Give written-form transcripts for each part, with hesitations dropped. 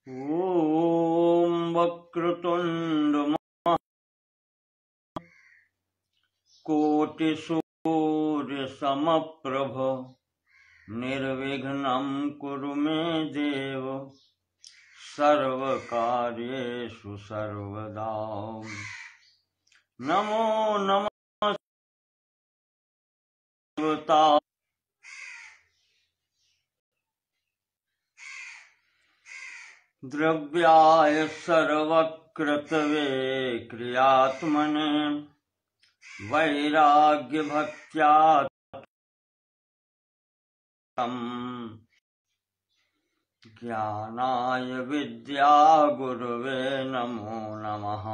ॐ वक्रतुण्ड कोटिसूर्यसमप्रभ निर्विघ्नं कुरु मे देव सर्वकार्येषु सर्वदा। नमो नमः शिवता द्रव्याय सर्वकृतवे क्रियात्मने वैराग्यभक्त्या ज्ञानाय विद्या गुरवे नमो नमः।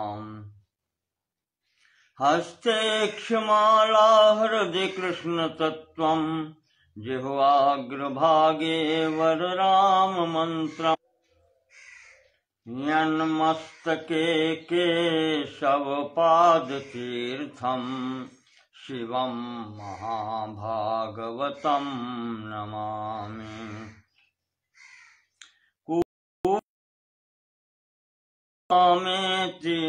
हस्ते क्षमाला हृदि कृष्ण तत्त्वं जिह्वाग्रभागे वरराम मंत्रम् यन्मस्तके केशवपादतीर्थं शिवं महाभागवतं नमामि। कूमेति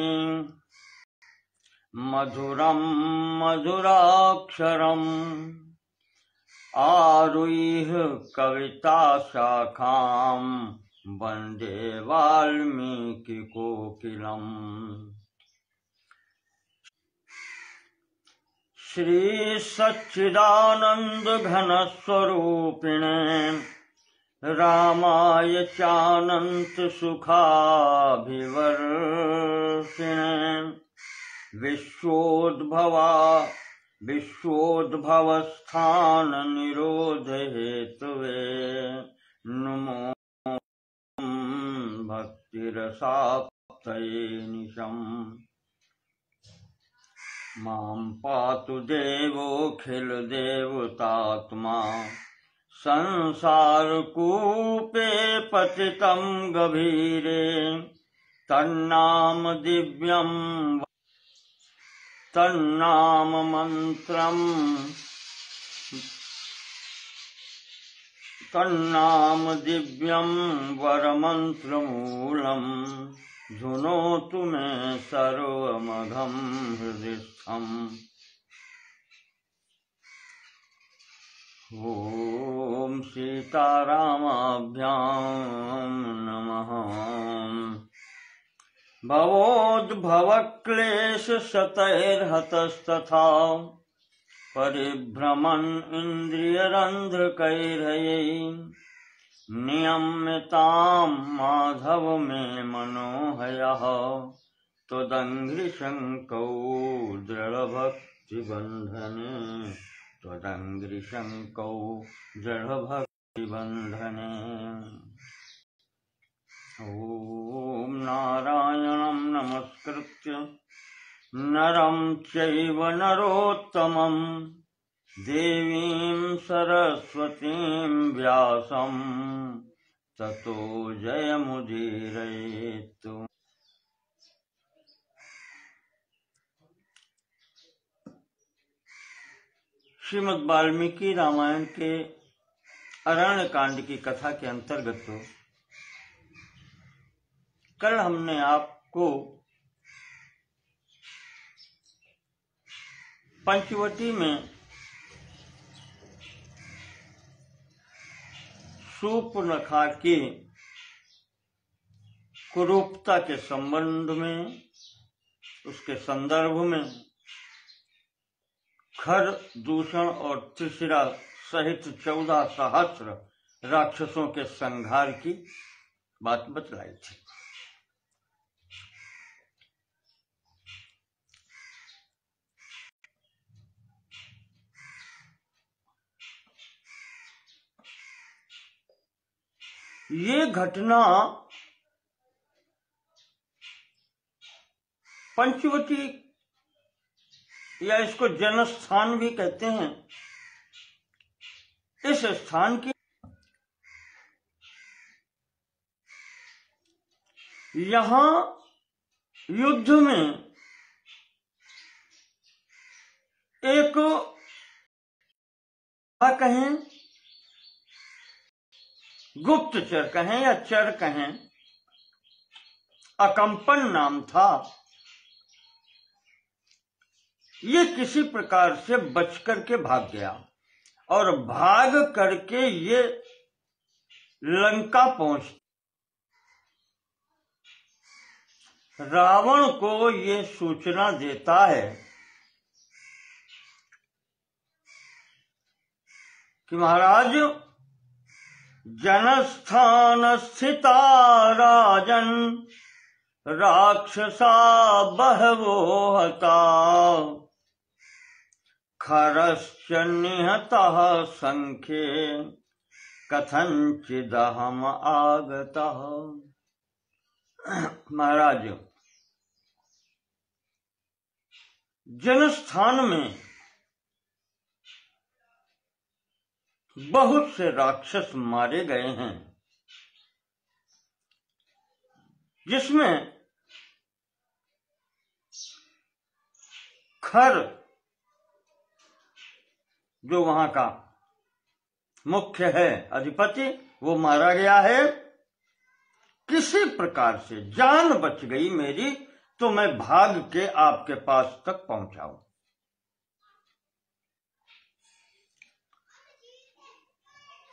मधुरं मधुराक्षरम् आरुह्य कविताशाखां वन्दे वाल्मीकिकोकिलम्। श्री सच्चिदानंद घनस्वरूपिणे रामाय चानंत सुखाभिवर्षिणे विश्वोद्भवस्थान निरोध हेतवे नमो भक्तिरसाप्तये निशम्। मां पातु देवोऽखिलदेवतात्मा संसारकूपे पतितं गभीरे तन्नाम दिव्यं तन्नाम मन्त्रम् तन्नाम दिव्यं वरमन्त्रमूलम् धुनोतु मे सर्वमघं हृदिस्थम्। ॐ सीतारामाभ्यां नमः। भवोद्भवक्लेशशतैर्हतस्तथा परिभ्रमन् इन्द्रियरन्ध्रकैर्हयैः नियम्यतां माधव मे मनोहयः त्वदङ्घ्रिशङ्कौ दृढभक्तिबन्धने त्वदङ्घ्रिशङ्कौ दृढभक्तिबन्धने। ॐ नारायणं नमस्कृत्य नरं चैव नरोत्तमं देवीं सरस्वतीं व्यासं ततो जयमुदीरयेत्। श्रीमद् वाल्मीकि रामायण के अरण्य कांड की कथा के अंतर्गत कल हमने आपको पंचवटी में शूर्पणखा की कुरूपता के संबंध में, उसके संदर्भ में खर, दूषण और त्रिशिरा सहित 14 सहस्र राक्षसों के संहार की बात बतलाई थी। ये घटना पंचवटी या इसको जनस्थान भी कहते हैं, इस स्थान की यहाँ युद्ध में एक क्या कहें, गुप्तचर कहें या चर कहें, अकंपन नाम था, ये किसी प्रकार से बच करके भाग गया और भाग करके ये लंका पहुंच, रावण को ये सूचना देता है कि महाराज, जनस्थान स्थिता राजन राक्षसा बहवो हता खरश्च निहतः संख्ये कथंचिदहम आगतः। महाराज, जनस्थान में बहुत से राक्षस मारे गए हैं, जिसमें खर जो वहां का मुख्य है अधिपति, वो मारा गया है। किसी प्रकार से जान बच गई मेरी, तो मैं भाग के आपके पास तक पहुंचाऊं।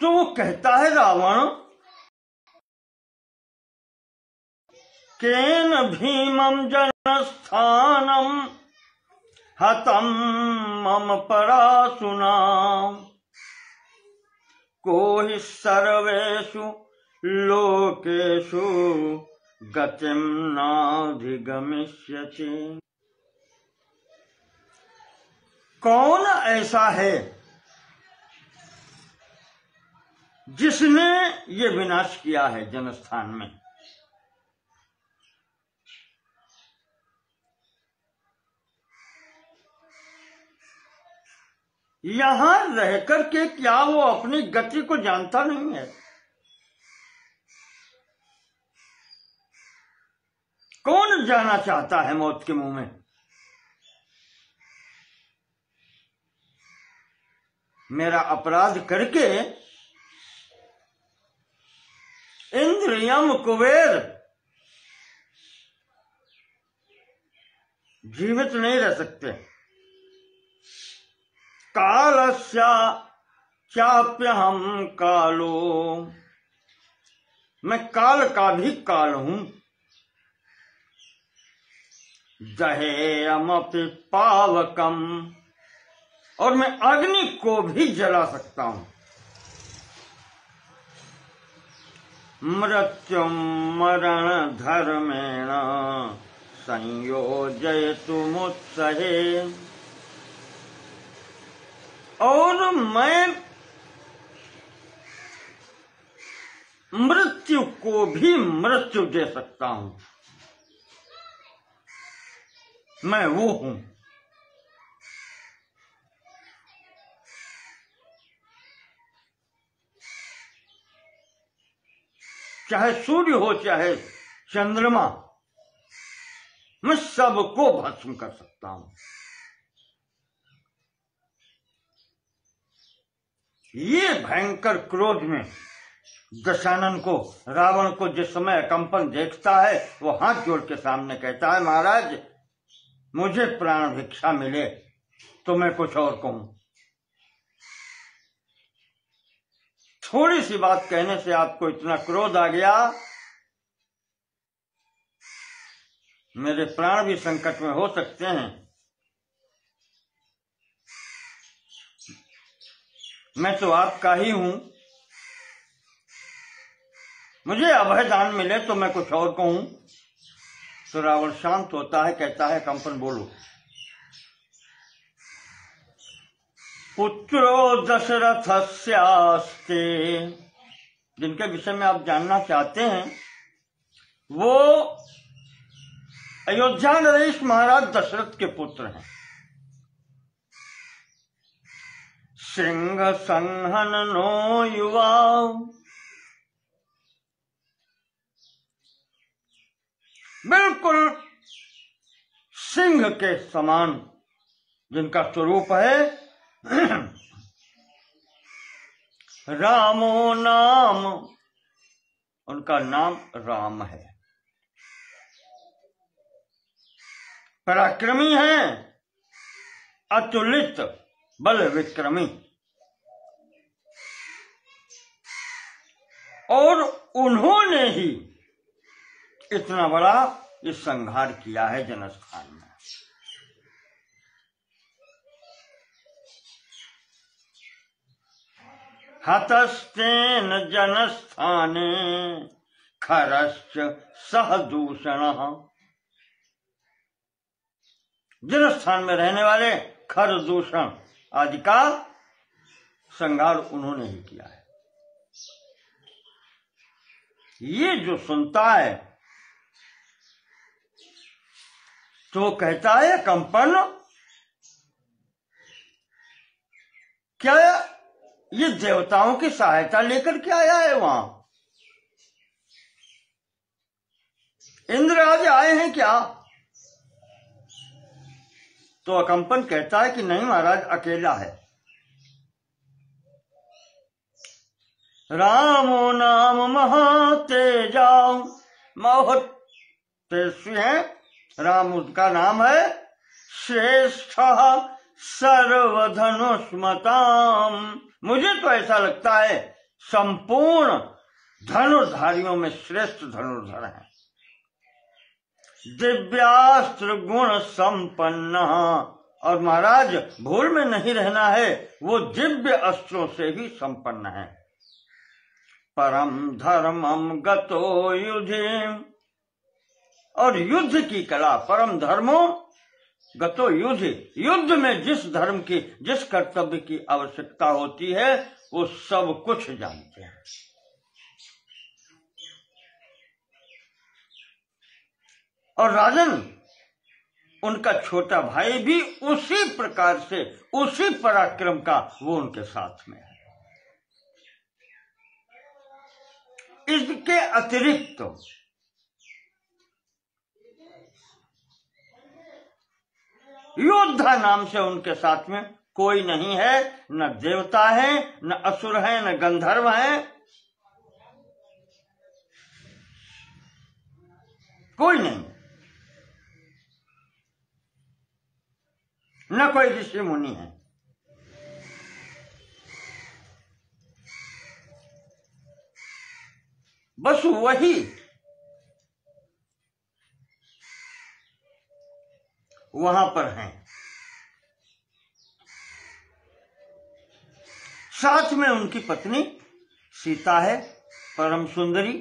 तो वो कहता है रावण, केन भीमं जनस्थानम हतम मम परासुना को हि सर्वेषु लोकेषु गतिम नाधिगमिष्यति। कौन ऐसा है जिसने ये विनाश किया है जनस्थान में? यहां रहकर के क्या वो अपनी गति को जानता नहीं है? कौन जाना चाहता है मौत के मुंह में? मेरा अपराध करके इंद्रियम कुबेर जीवित नहीं रह सकते। कालस्या चाप्यहम कालो, मैं काल का भी काल हूं। दहेयमपि पावकम, और मैं अग्नि को भी जला सकता हूं। मृत्युम मरण धर्मेण संयोजयतु मुत्सहे, और मैं मृत्यु को भी मृत्यु दे सकता हूं। मैं वो हूं। चाहे सूर्य हो चाहे चंद्रमा, मैं सबको भस्म कर सकता हूं। ये भयंकर क्रोध में दशानन को, रावण को जिस समय कंपन देखता है, वो हाथ जोड़ के सामने कहता है, महाराज मुझे प्राण भिक्षा मिले तो मैं कुछ और कहूं। थोड़ी सी बात कहने से आपको इतना क्रोध आ गया, मेरे प्राण भी संकट में हो सकते हैं। मैं तो आपका ही हूं, मुझे अभय दान मिले तो मैं कुछ और कहूं। तो रावण शांत होता है, कहता है, कंपन बोलो। पुत्रो दशरथस्यास्ते, जिनके विषय में आप जानना चाहते हैं, वो अयोध्या नरेश महाराज दशरथ के पुत्र हैं। सिंह संहन नो युवा, बिल्कुल सिंह के समान जिनका स्वरूप है। रामो नाम, उनका नाम राम है। पराक्रमी हैं, अतुलित बल विक्रमी, और उन्होंने ही इतना बड़ा ये संहार किया है जनस्थान में। हतस्तेन जनस्थाने खरश्च सह दूषण। जनस्थान में रहने वाले खर दूषण आदि का संहार उन्होंने ही किया है। ये जो सुनता है तो कहता है कंपन, क्या ये देवताओं की सहायता लेकर के आया है? वहां इंद्र आज आए हैं क्या? तो अकंपन कहता है कि नहीं महाराज, अकेला है। रामो नाम महातेजा, बहुत तेजस्वी है। राम उसका नाम है, श्रेष्ठ सर्वधनुष्मताम। मुझे तो ऐसा लगता है संपूर्ण धनुर्धारियों में श्रेष्ठ धनुर्धर है। दिव्यास्त्र गुण संपन्न, और महाराज भूल में नहीं रहना है, वो दिव्य अस्त्रों से भी संपन्न है। परम धर्मम गतो युधि, और युद्ध की कला, परम धर्मो गतो युद्ध, युद्ध में जिस धर्म की, जिस कर्तव्य की आवश्यकता होती है वो सब कुछ जानते हैं। और राजन, उनका छोटा भाई भी उसी प्रकार से, उसी पराक्रम का वो उनके साथ में है। इसके अतिरिक्त योद्धा नाम से उनके साथ में कोई नहीं है। न देवता है, न असुर है, न गंधर्व है, कोई नहीं। न कोई ऋषि मुनि है। बस वही वहां पर हैं। साथ में उनकी पत्नी सीता है, परम सुंदरी।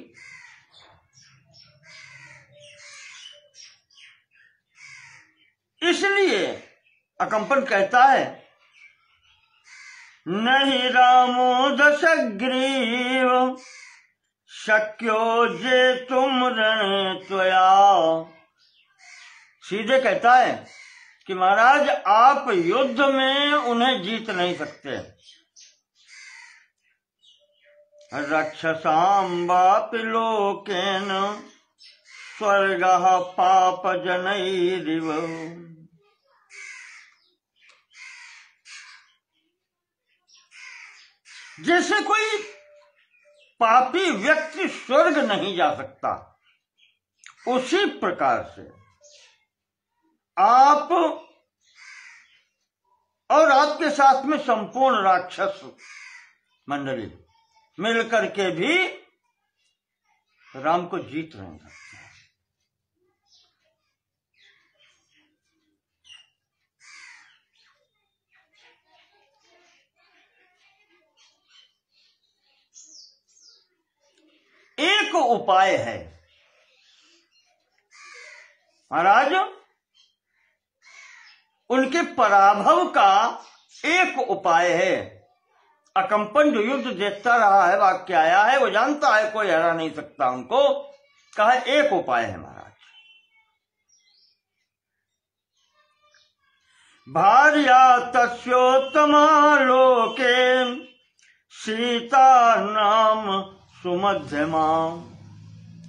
इसलिए अकंपन कहता है, नहीं रामो दशग्रीव शक्यो जे तुम रण त्वया। सीधे कहता है कि महाराज आप युद्ध में उन्हें जीत नहीं सकते। रक्षसां वापि लोकेन स्वर्गः पाप जनैरिव। जैसे कोई पापी व्यक्ति स्वर्ग नहीं जा सकता, उसी प्रकार से आप और आपके साथ में संपूर्ण राक्षस मंडली मिलकर के भी राम को जीत नहीं सकते। एक उपाय है महाराज, उनके पराभव का एक उपाय है। अकंपन जो युद्ध देखता रहा है, वाक्य आया है, वो जानता है कोई हरा नहीं सकता उनको। कहा एक उपाय है महाराज, भार्या तस्योत्तमा लोके सीता नाम सुमध्यमा।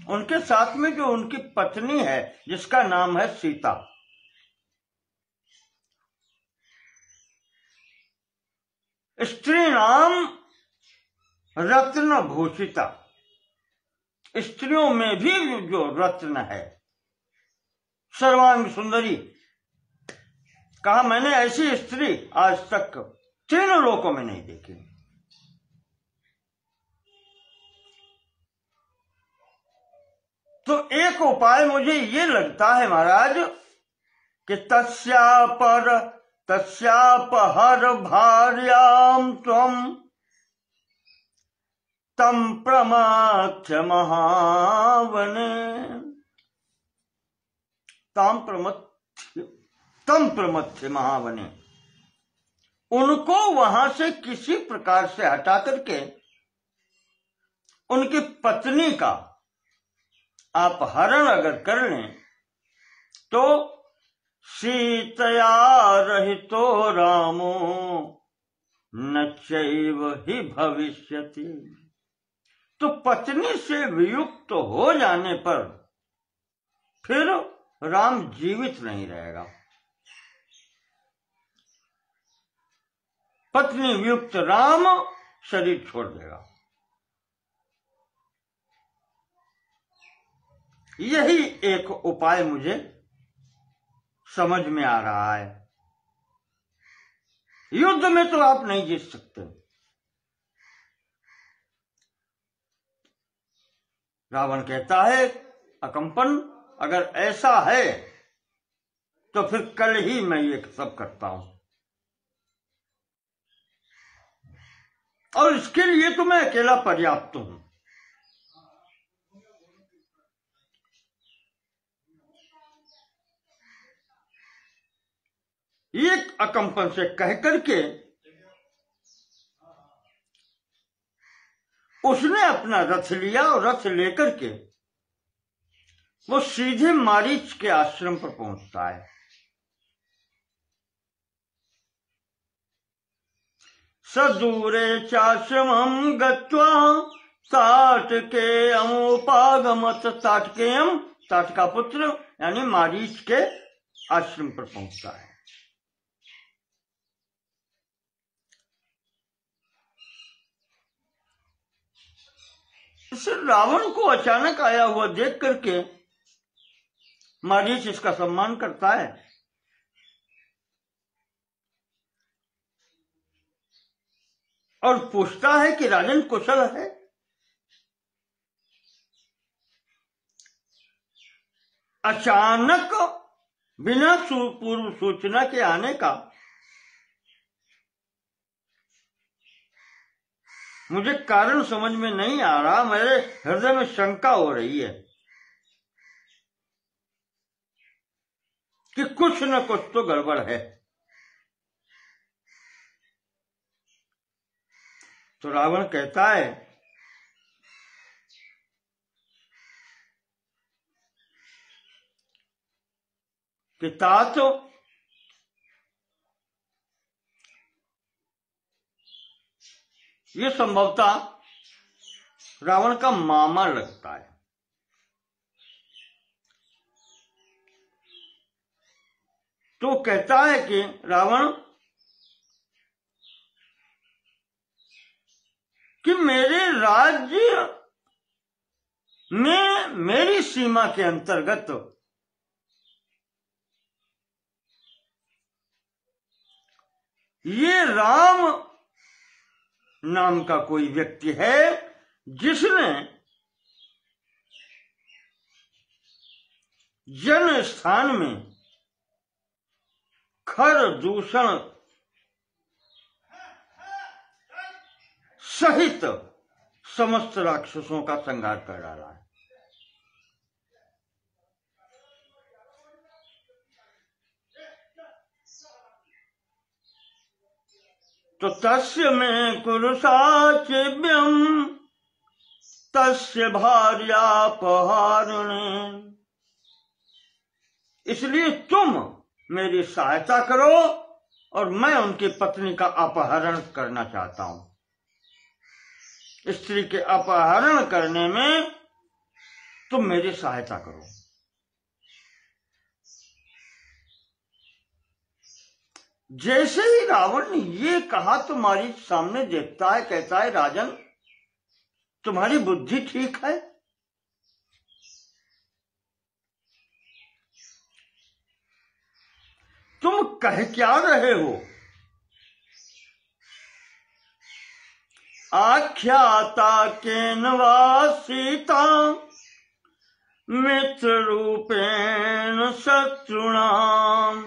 उनके साथ में जो उनकी पत्नी है जिसका नाम है सीता, स्त्री नाम रत्न भूषिता, स्त्रियों में भी जो रत्न है, सर्वांग सुंदरी, कहा मैंने ऐसी स्त्री आज तक तीनों लोकों में नहीं देखी। तो एक उपाय मुझे ये लगता है महाराज कि तस्यापहर भार्याम त्वम तम प्रमथ्य महावने तम प्रमथ्य महावने, उनको वहां से किसी प्रकार से हटा करके उनकी पत्नी का आप हरण अगर कर लें तो सीतया रहितो रामो न चैव ही भविष्यति। तो पत्नी से वियुक्त हो जाने पर फिर राम जीवित नहीं रहेगा। पत्नी वियुक्त राम शरीर छोड़ देगा। यही एक उपाय मुझे समझ में आ रहा है। युद्ध में तो आप नहीं जीत सकते। रावण कहता है अकंपन अगर ऐसा है तो फिर कल ही मैं ये सब करता हूं, और इसके लिए तो मैं अकेला पर्याप्त हूं। एक अकंपन से कह करके उसने अपना रथ लिया और रथ लेकर के वो सीधे मारीच के आश्रम पर पहुंचता है। सदूरे चाश्रमं गत्वा ताटकेयम् उपागमत। ताटकेयम ताट का पुत्र यानी मारीच के आश्रम पर पहुंचता है। इसे रावण को अचानक आया हुआ देख करके मारीच इसका सम्मान करता है और पूछता है कि राजन कुशल है। अचानक बिना पूर्व सूचना के आने का मुझे कारण समझ में नहीं आ रहा। मेरे हृदय में शंका हो रही है कि कुछ न कुछ तो गड़बड़ है। तो रावण कहता है कि तात ये संभवतः रावण का मामा लगता है। तो कहता है कि रावण कि मेरे राज्य में मेरी सीमा के अंतर्गत ये राम नाम का कोई व्यक्ति है जिसने जन स्थान में खर दूषण सहित समस्त राक्षसों का संहार कर डाला है। तो तस्य में कुरुसाचिव्यम तस्य भार्यापहारिणे, इसलिए तुम मेरी सहायता करो और मैं उनकी पत्नी का अपहरण करना चाहता हूं। स्त्री के अपहरण करने में तुम मेरी सहायता करो। जैसे ही रावण ने ये कहा तो मारीच सामने देखता है, कहता है राजन तुम्हारी बुद्धि ठीक है। तुम कह क्या रहे हो? आख्याता केन वा सीता मित्र रूपेण शत्रुणाम।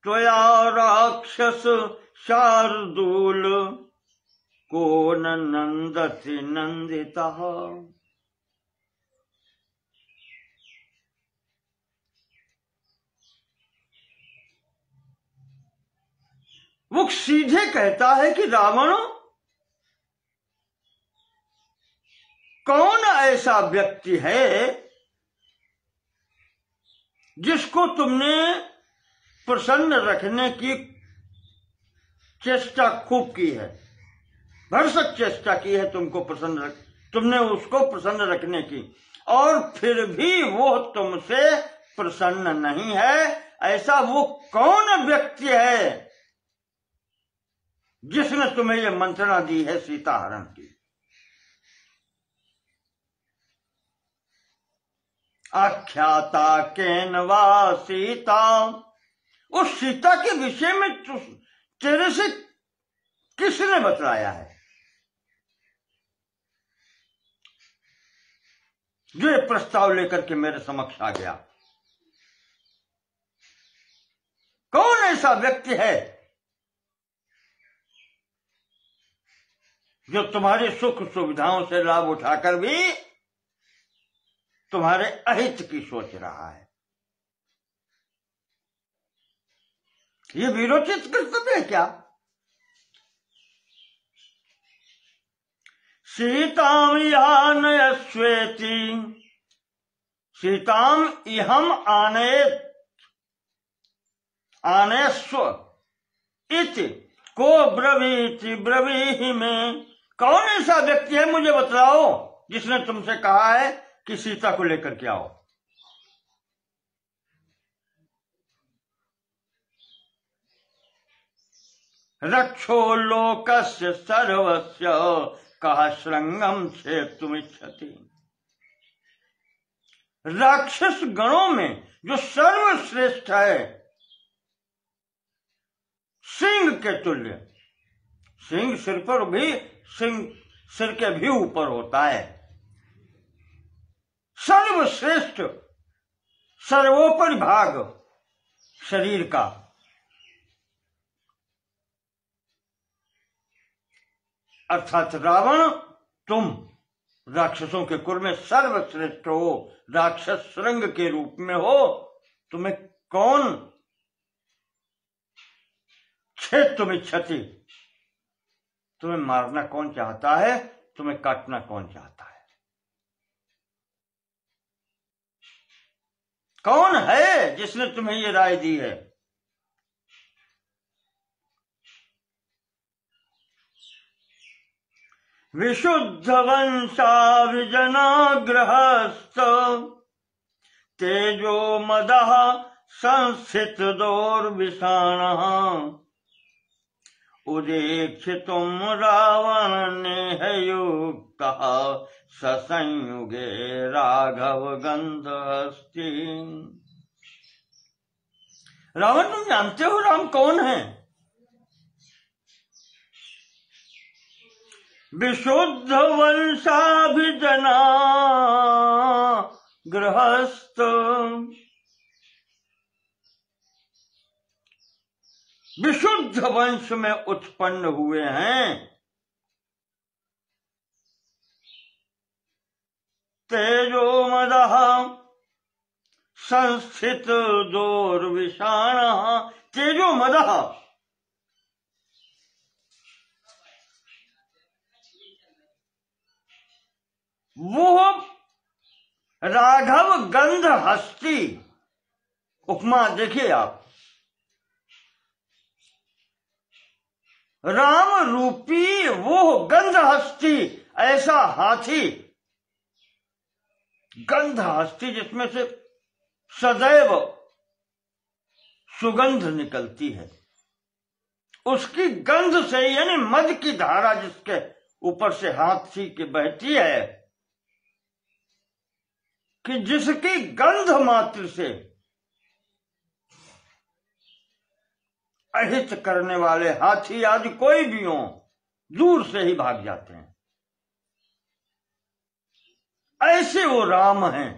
त्वया राक्षस शार्दूल को न नंदति नंदितः। वो सीधे कहता है कि रावण, कौन ऐसा व्यक्ति है जिसको तुमने प्रसन्न रखने की चेष्टा खूब की है, भरसक चेष्टा की है तुमने उसको प्रसन्न रखने की, और फिर भी वो तुमसे प्रसन्न नहीं है। ऐसा वो कौन व्यक्ति है जिसने तुम्हें ये मंत्रणा दी है सीता हरण की? आख्याता केन वा सीता, उस सीता के विषय में तेरे से किसने बतलाया है जो ये प्रस्ताव लेकर के मेरे समक्ष आ गया? कौन ऐसा व्यक्ति है जो तुम्हारी सुख सुविधाओं से लाभ उठाकर भी तुम्हारे अहित की सोच रहा है? ये विरोचित कर्तव्य है क्या? सीताम आनयस्वेति, सीताम इहम आनयस्व इति को ब्रवीति ब्रवीहि में। कौन ऐसा व्यक्ति है मुझे बतलाओ जिसने तुमसे कहा है कि सीता को लेकर के आओ? रक्षो लोकस्य सर्वस्य कहा श्रृंगम छेतुमिच्छति। राक्षस गणों में जो सर्वश्रेष्ठ है, सिंह के तुल्य, सिंह सिर के भी ऊपर होता है, सर्वश्रेष्ठ सर्वोपरि भाग शरीर का, अर्थात रावण तुम राक्षसों के कुल में सर्वश्रेष्ठ हो, राक्षस श्रृंग के रूप में हो। तुम्हें कौन छेतुमिच्छति, तुम्हें मारना कौन चाहता है, तुम्हें काटना कौन चाहता है? कौन है जिसने तुम्हें ये राय दी है? विशुद्ध वंशाभिजनाग्रहस्थ तेजो मदः संस्थित दोर्विषाणः उदेक्षितुम रावण नेहयुक्तः ससंयुगे राघव गंधहस्ती। रावण, तुम जानते हो राम कौन है? विशुद्ध वंशाभिजना गृहस्थ, विशुद्ध वंश में उत्पन्न हुए हैं। तेजो मदः संस्थित दोर्विषाणः, तेजो मदः वो राघव गंध हस्ती। उपमा देखिए आप, राम रूपी वो गंध हस्ती, ऐसा हाथी गंध हस्ती जिसमें से सदैव सुगंध निकलती है, उसकी गंध से, यानी मद की धारा जिसके ऊपर से हाथी के बहती है, कि जिसकी गंध मात्र से अहित करने वाले हाथी आदि कोई भी हो दूर से ही भाग जाते हैं, ऐसे वो राम हैं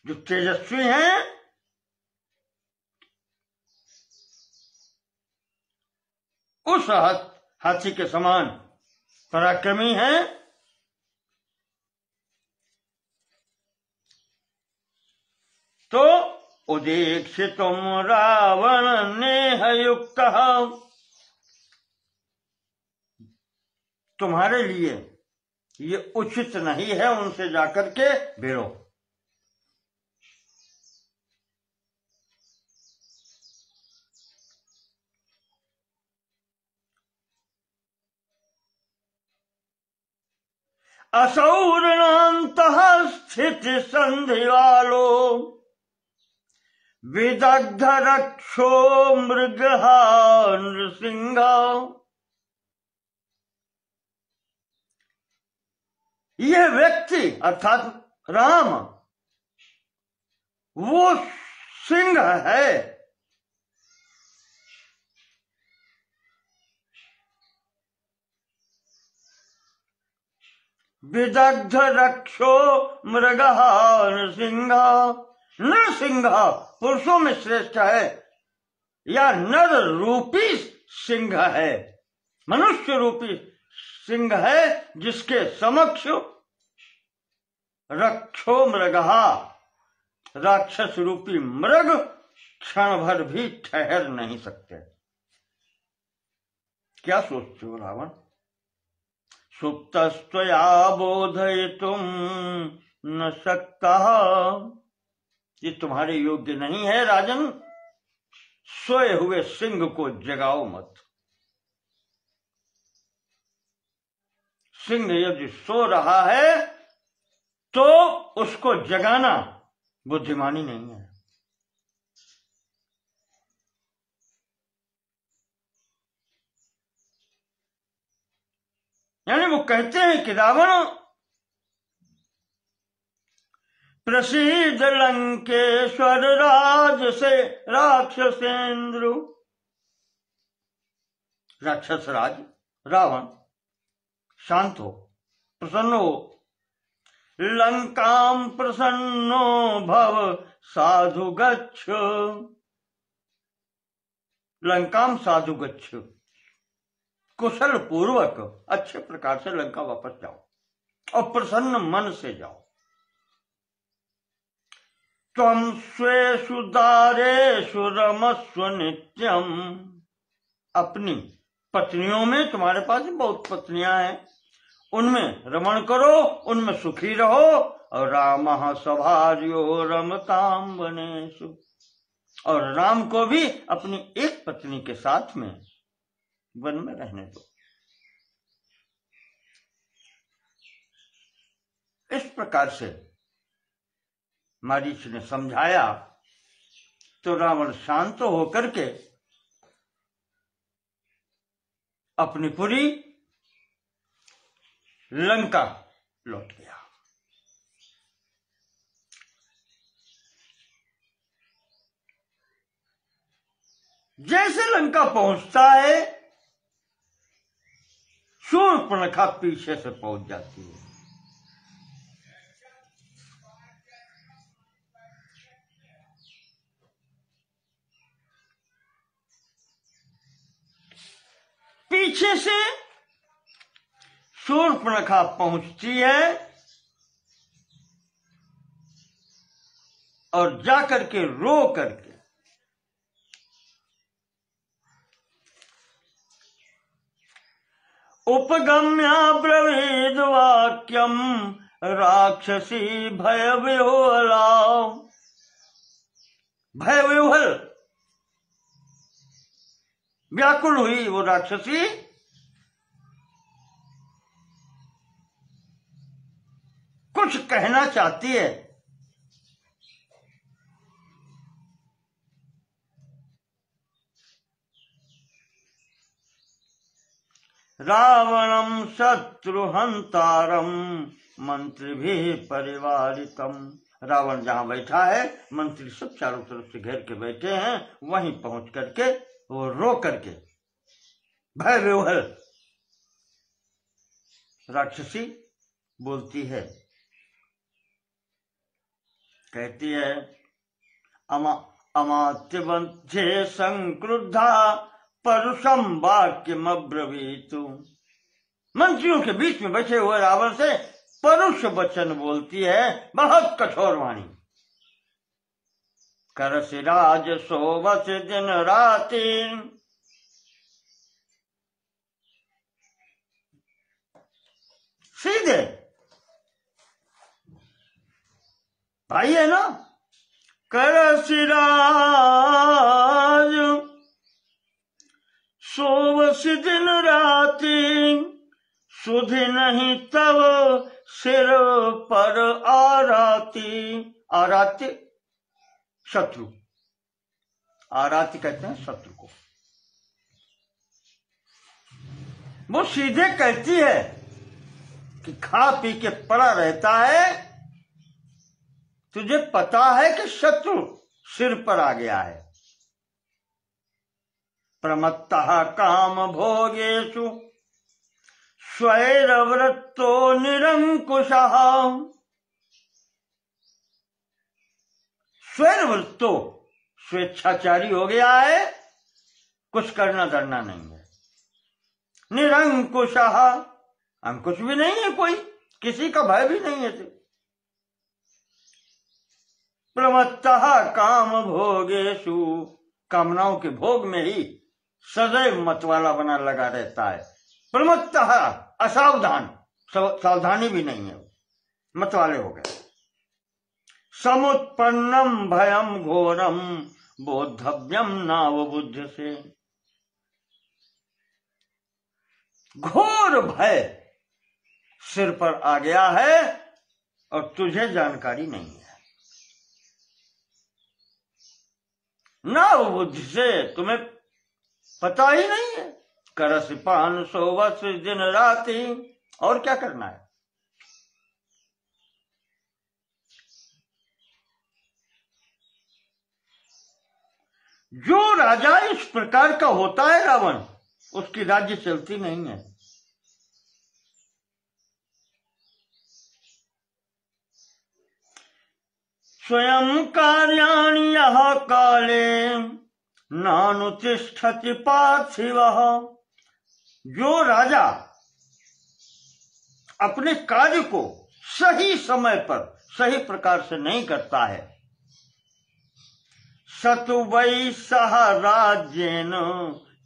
जो तेजस्वी हैं, उस हाथी के समान पराक्रमी हैं। तो उदीक्षितुम रावण नेहयुक्त, तुम्हारे लिए ये उचित नहीं है उनसे जाकर के भिड़ो। असौरणान्तः स्थिति संधिवालो विदग्ध रक्षो मृगहा नृसिंह। यह व्यक्ति अर्थात राम वो सिंह है, विदग्ध रक्षो मृगः नृसिंह। नृसिंह पुरुषों में श्रेष्ठ है या नर रूपी सिंह है, मनुष्य रूपी सिंह है, जिसके समक्ष रक्षो मृगहा राक्षस रूपी मृग क्षण भर भी ठहर नहीं सकते। क्या सोचते हो रावण? सुप्तस्त्वया बोधयितुम न सकता, ये तुम्हारे योग्य नहीं है राजन, सोए हुए सिंह को जगाओ मत। सिंह यदि सो रहा है तो उसको जगाना बुद्धिमानी नहीं है। यानी वो कहते हैं कि रावण प्रसीद लंकेश्वर राज से राक्षसेंद्र, राक्षस राज रावण शांत हो, प्रसन्न हो। लंकाम प्रसन्नो भव साधु गच्छ, लंकाम साधु गच्छ, कुशल पूर्वक अच्छे प्रकार से लंका वापस जाओ और प्रसन्न मन से जाओ। त्वं स्वेषु दारेषु रमस्व नित्यम, अपनी पत्नियों में, तुम्हारे पास बहुत पत्नियां हैं, उनमें रमण करो, उनमें सुखी रहो। और रामः सभार्यो रमताम वनेषु, और राम को भी अपनी एक पत्नी के साथ में वन में रहने दो। इस प्रकार से मारीच ने समझाया तो रावण शांत होकर के अपनी पूरी लंका लौट गया। जैसे लंका पहुंचता है, शूर्पणखा पीछे से पहुंच जाती है। पीछे से शूर्पणखा पहुंचती है और जाकर के रो करके उपगम्या ब्रवीद वाक्यम राक्षसी भय विह्वला, भय विह्वल व्याकुल हुई वो राक्षसी, कुछ कहना चाहती है। रावणं शत्रुहंतारं मंत्रिभिः परिवारितम्, रावण जहां बैठा है, मंत्री सब चारों तरफ से घेर के बैठे हैं, वहीं पहुंच करके वो रो करके भय विह्वल राक्षसी बोलती है, कहती है, अमात्यवंध्ये संक्रुद्धा परुषम वाक्यम अब्रवीतु। मंत्रियों के बीच में बैठे हुए रावण से परुष वचन बोलती है, बहुत कठोर वाणी। करसि राज सोवस दिन राति, सीधे भाई है ना। करसि राज सोवस दिन राति, सुधि नहीं तब सिर पर आराती। आराती शत्रु, आराती कहते हैं शत्रु को। वो सीधे कहती है कि खा पी के पड़ा रहता है, तुझे पता है कि शत्रु सिर पर आ गया है। प्रमत्तः काम भोगेषु स्वैरवृत्तो निरंकुशः। स्वैरवृत्तो स्वेच्छाचारी हो गया है, कुछ करना धरना नहीं है। निरंकुशः, अंकुश भी नहीं है, कोई किसी का भय भी नहीं है। प्रमत्तः काम भोगेषु, कामनाओं के भोग में ही सदैव मतवाला बना लगा रहता है। प्रमत्तः असावधान, सावधानी भी नहीं है, मतवाले हो गए। समुत्पन्नम भयम घोरम बोद्धव्यम नाव बुद्ध से। घोर भय सिर पर आ गया है और तुझे जानकारी नहीं है। नाव बुद्धि से, तुम्हें पता ही नहीं है। करसि पान सोवस दिन राति, और क्या करना है। जो राजा इस प्रकार का होता है रावण, उसकी राज्य चलती नहीं है। स्वयं कार्याणि यः काले नानुतिष्ठति पार्थिवः। जो राजा अपने कार्य को सही समय पर सही प्रकार से नहीं करता है, सतु वै सह राज्येन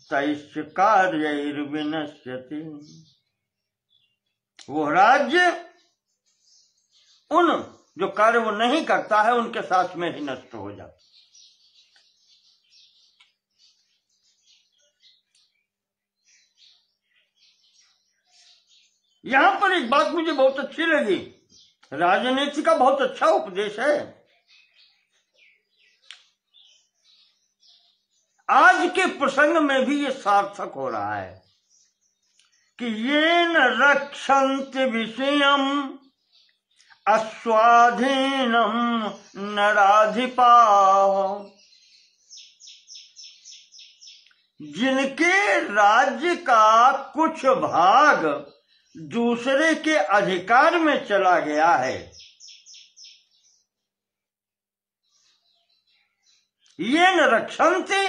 तैश्च कार्यैर्विनश्यति। वो राज्य उन जो कार्य वो नहीं करता है उनके साथ में ही नष्ट हो जाता। यहां पर एक बात मुझे बहुत अच्छी लगी, राजनीति का बहुत अच्छा उपदेश है। आज के प्रसंग में भी ये सार्थक हो रहा है कि ये न रक्षंत विषयम अस्वाधीनम नराधिपा। जिनके राज्य का कुछ भाग दूसरे के अधिकार में चला गया है, ये न रक्षन्ते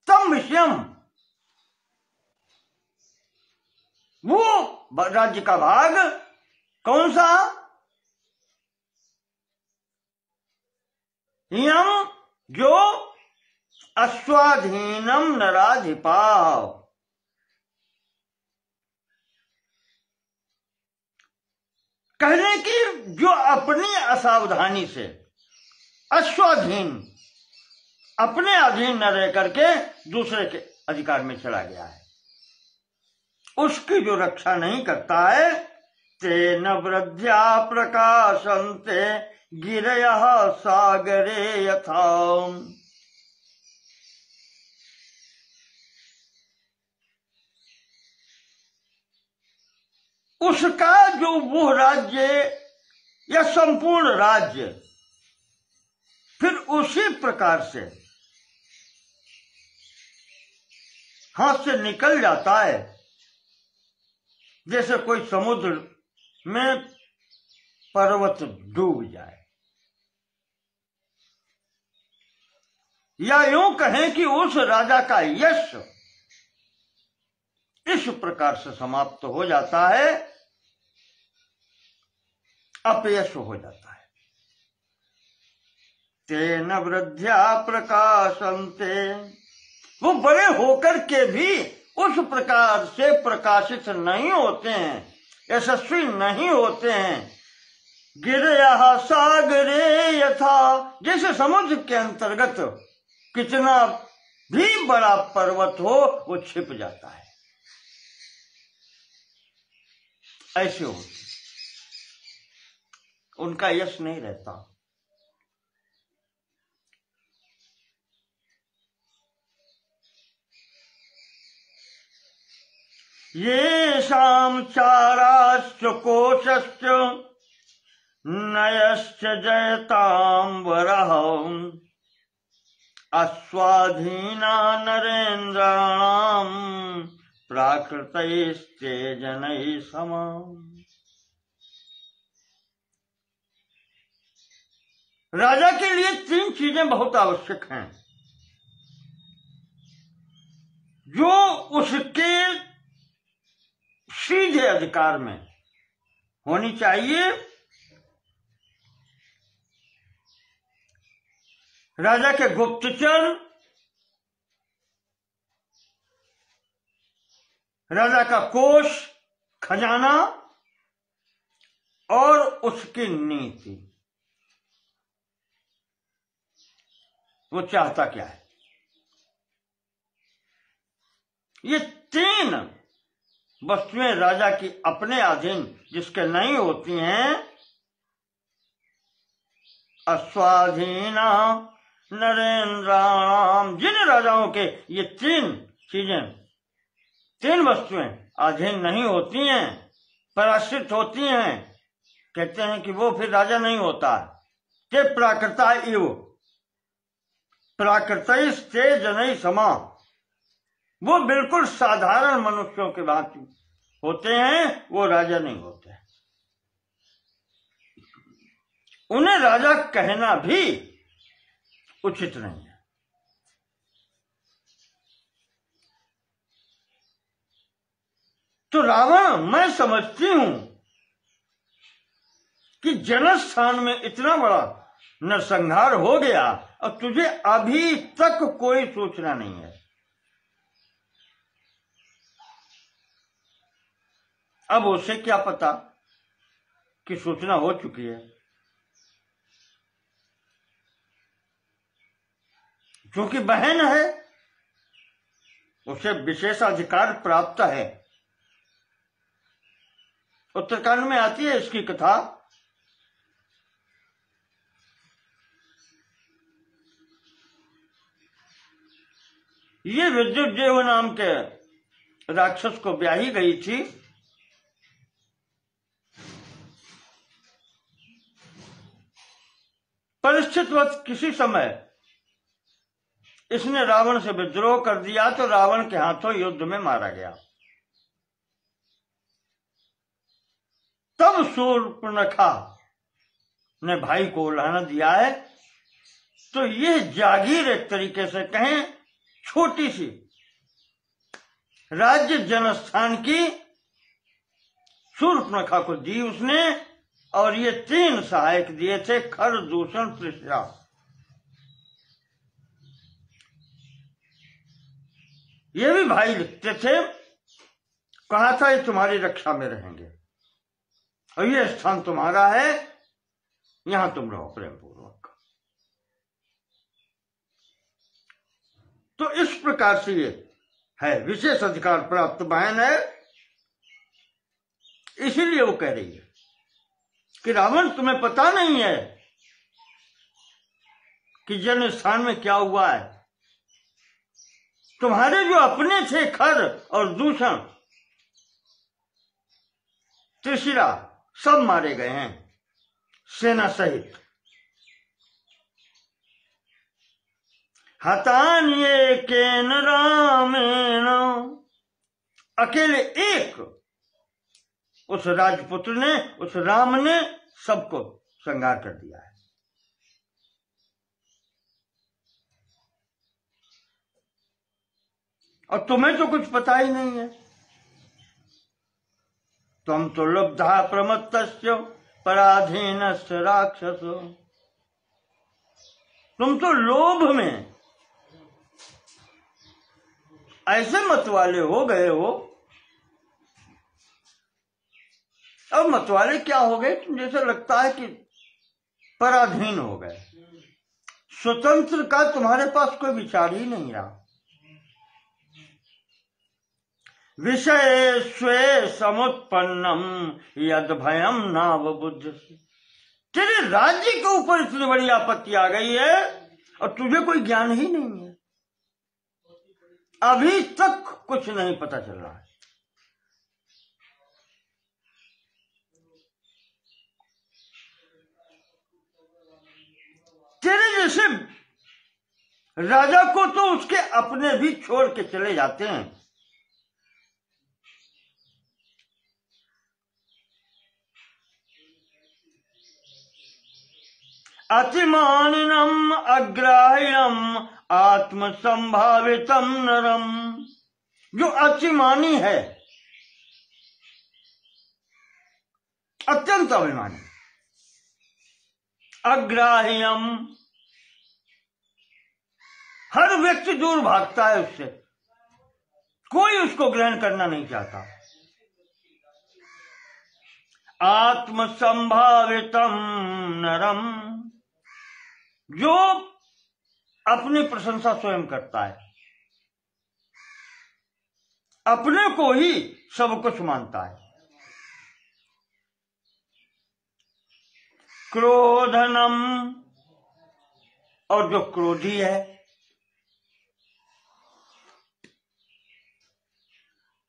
तम विषयम, वो राज्य का भाग कौन सा, यम जो अस्वाधीनम नराधिपा, कहने की जो अपनी असावधानी से अस्वाधीन, अपने अधीन न रह करके दूसरे के अधिकार में चला गया है, उसकी जो रक्षा नहीं करता है, तेन वृद्ध्या प्रकाशन्ते गिरयः सागरे यथा। उसका जो वो राज्य या संपूर्ण राज्य फिर उसी प्रकार से हाथ से निकल जाता है, जैसे कोई समुद्र में पर्वत डूब जाए, या यूं कहें कि उस राजा का यश इस प्रकार से समाप्त हो जाता है, अपयश हो जाता है। तेन वृद्ध्या प्रकाशन्ते, वो बड़े होकर के भी उस प्रकार से प्रकाशित नहीं होते हैं, यशस्वी नहीं होते हैं। गिरया सागरे यथा, जैसे समुद्र के अंतर्गत कितना भी बड़ा पर्वत हो वो छिप जाता है, ऐसे होते, उनका यश नहीं रहता। येषां चाराश्च कोशश्च नयश्च जयतां वरः अस्वाधीना नरेन्द्राणां प्राकृतैस्ते जनैः समाम्। राजा के लिए तीन चीजें बहुत आवश्यक हैं, जो उसके सीधे अधिकार में होनी चाहिए। राजा के गुप्तचर, राजा का कोष खजाना और उसकी नीति। वो चाहता क्या है, ये तीन वस्तुएं राजा की अपने अधीन जिसके नहीं होती हैं, अस्वाधीना नरेन्द्राणाम, जिन राजाओं के ये तीन चीजें, तीन वस्तुएं अधीन नहीं होती हैं, पराश्रित होती हैं, कहते हैं कि वो फिर राजा नहीं होता। ते प्राकृता इव, प्राकृतैस्ते जनैः समा, वो बिल्कुल साधारण मनुष्यों के भांति होते हैं, वो राजा नहीं होते। उन्हें राजा कहना भी उचित नहीं है। तो रावण, मैं समझती हूं कि जनस्थान में इतना बड़ा नरसंहार हो गया और तुझे अभी तक कोई सूचना नहीं है। अब उसे क्या पता कि सूचना हो चुकी है, क्योंकि बहन है, उसे विशेषाधिकार प्राप्त है। उत्तरकांड में आती है इसकी कथा। ये विद्युदेव नाम के राक्षस को ब्याही गई थी। परिस्थितिवश किसी समय इसने रावण से विद्रोह कर दिया तो रावण के हाथों युद्ध में मारा गया। तब शूर्पणखा ने भाई को उल्हाना दिया है। तो ये जागीर एक तरीके से कहें छोटी सी राज्य जनस्थान की शूर्पणखा को दी उसने, और ये तीन सहायक दिए थे, खर, दूषण, तृष्णा। ये भी भाई लिखते थे, कहा था ये तुम्हारी रक्षा में रहेंगे और ये स्थान तुम्हारा है, यहां तुम रहो प्रेम पूर्वक। तो इस प्रकार से ये है, विशेष अधिकार प्राप्त बहन है। इसीलिए वो कह रही है कि रावण, तुम्हें पता नहीं है कि जन स्थान में क्या हुआ है। तुम्हारे जो अपने थे खर और दूषण, त्रिशिरा, सब मारे गए हैं सेना सहित। हतान्ये केन रामेण, अकेले एक उस राजपुत्र ने, उस राम ने सबको संहार कर दिया है। और तुम्हें तो कुछ पता ही नहीं है। तुम तो लुब्धा प्रमत्तस्य पराधीनस्य राक्षसो, तुम तो लोभ में ऐसे मतवाले हो गए हो। अब मतवाले क्या हो गए, तुम जैसे लगता है कि पराधीन हो गए। स्वतंत्र का तुम्हारे पास कोई विचार ही नहीं रहा। विषय स्वे समुत्पन्नम यद भयम नाव बुद्ध, तेरे राज्य के ऊपर इतनी बड़ी आपत्ति आ गई है और तुझे कोई ज्ञान ही नहीं है। अभी तक कुछ नहीं पता चल रहा है। तेरे जैसे राजा को तो उसके अपने भी छोड़ के चले जाते हैं। अतिमानिनम अग्राह्यम आत्मसंभावितम नरम, जो अतिमानी है, अत्यंत अभिमानी, अग्राह्यम, हर व्यक्ति दूर भागता है उससे, कोई उसको ग्रहण करना नहीं चाहता। आत्मसंभावितम नरम, जो अपनी प्रशंसा स्वयं करता है, अपने को ही सब कुछ मानता है। क्रोधनम, और जो क्रोधी है,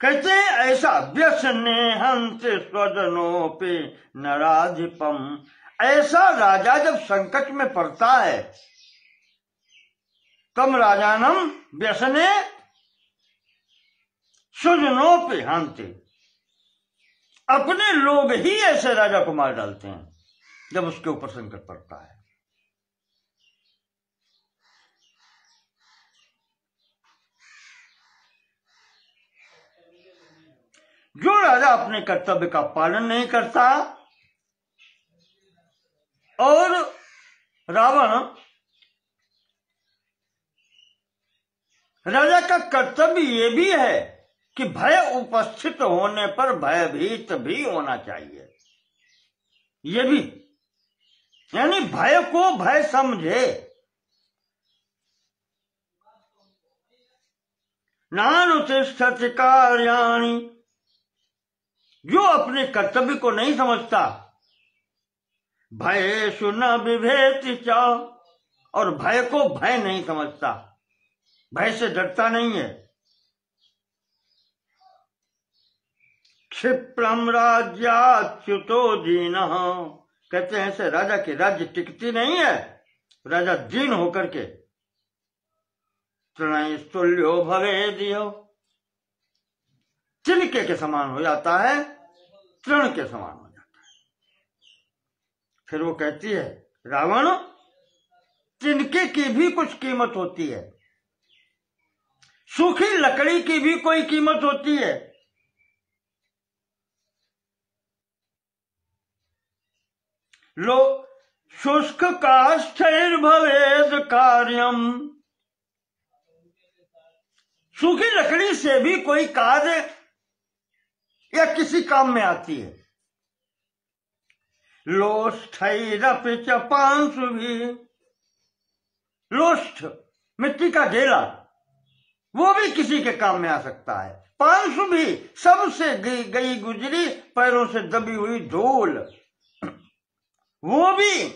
कहते हैं ऐसा व्यसने हंस स्वजनोपि नराधिपम, ऐसा राजा जब संकट में पड़ता है तम राजानम व्यसने स्वजनोपि हंते, अपने लोग ही ऐसे राजा को मार डालते हैं जब उसके ऊपर संकट पड़ता है। जो राजा अपने कर्तव्य का पालन नहीं करता, और रावण राजा का कर्तव्य ये भी है कि भय उपस्थित होने पर भयभीत भी होना चाहिए। ये भी, यानी भय को भय समझे। नानुतिष्ठति कार्याणि, जो अपने कर्तव्य को नहीं समझता, भयेषु न बिभेति च, और भय को भय नहीं समझता, भय से डरता नहीं है। क्षिप्रम राज्याच्युतो दीनः, कहते हैं ऐसे राजा की राज्य टिकती नहीं है। राजा दीन होकर के तृणस्तुल्यो भवेदियो, तिनके के समान हो जाता है, तृण के समान हो जाता है। फिर वो कहती है रावण, तिनके की भी कुछ कीमत होती है, सूखी लकड़ी की भी कोई कीमत होती है। लो शुष्क काष्ठैर्भवेद कार्यम, सूखी लकड़ी से भी कोई कार्य या किसी काम में आती है। लोष्ठैरपि च पांशुभिः, लोष्ठ मिट्टी का ढेला, वो भी किसी के काम में आ सकता है। पांशु भी, सबसे गई गुजरी पैरों से दबी हुई धूल, वो भी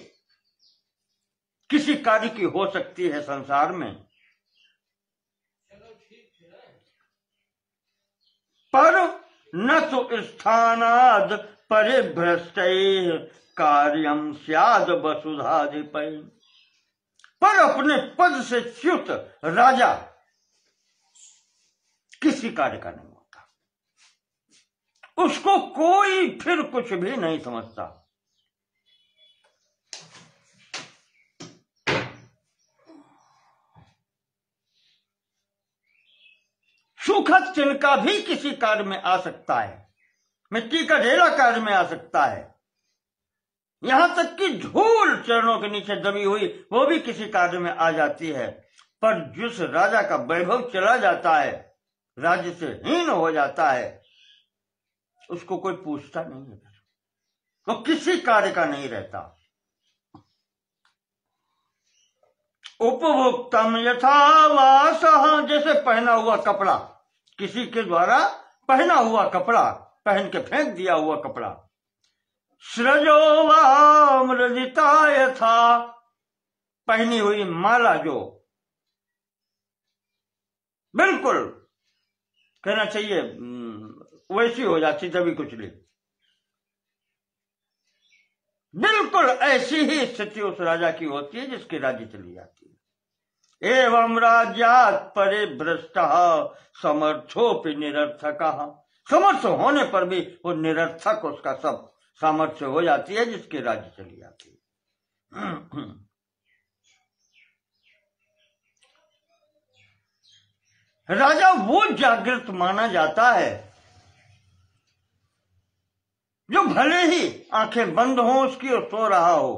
किसी कार्य की हो सकती है संसार में। पर न तो स्थानाद परिभ्रष्टैः कार्यम स्याद वसुधाधिपैः, पर अपने पद से च्युत राजा किसी कार्य का नहीं होता, उसको कोई फिर कुछ भी नहीं समझता। सूखा तिनका भी किसी कार्य में आ सकता है, मिट्टी का ढेला कार्य में आ सकता है, यहां तक कि धूल चरणों के नीचे दबी हुई वो भी किसी कार्य में आ जाती है। पर जिस राजा का वैभव चला जाता है, राज्य से हीन हो जाता है, उसको कोई पूछता नहीं है, वो किसी कार्य का नहीं रहता। उपभोक्तम यथावास, जैसे पहना हुआ कपड़ा, किसी के द्वारा पहना हुआ कपड़ा, पहन के फेंक दिया हुआ कपड़ा। सृजो वा मृदिता यथा, पहनी हुई माला जो बिल्कुल कहना चाहिए वैसी हो जाती तभी कुछ नहीं, बिल्कुल ऐसी ही स्थिति उस राजा की होती है जिसकी राज्य चली जाती है। एवं राज्यात् परिभ्रष्टः समर्थोपि निरर्थकः, समर्थ होने पर भी वो निरर्थक उसका सब सामर्थ्य हो जाती है जिसकी राज्य चली जाती है। राजा वो जागृत माना जाता है जो भले ही आंखें बंद हो उसकी और सो रहा हो,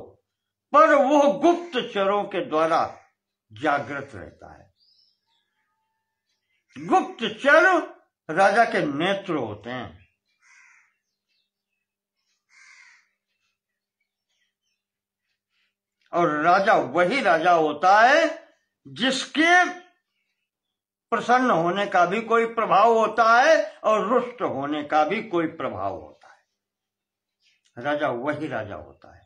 पर वो गुप्तचरों के द्वारा जागृत रहता है। गुप्तचर राजा के नेत्र होते हैं, और राजा वही राजा होता है जिसके प्रसन्न होने का भी कोई प्रभाव होता है और रुष्ट होने का भी कोई प्रभाव होता है। राजा वही राजा होता है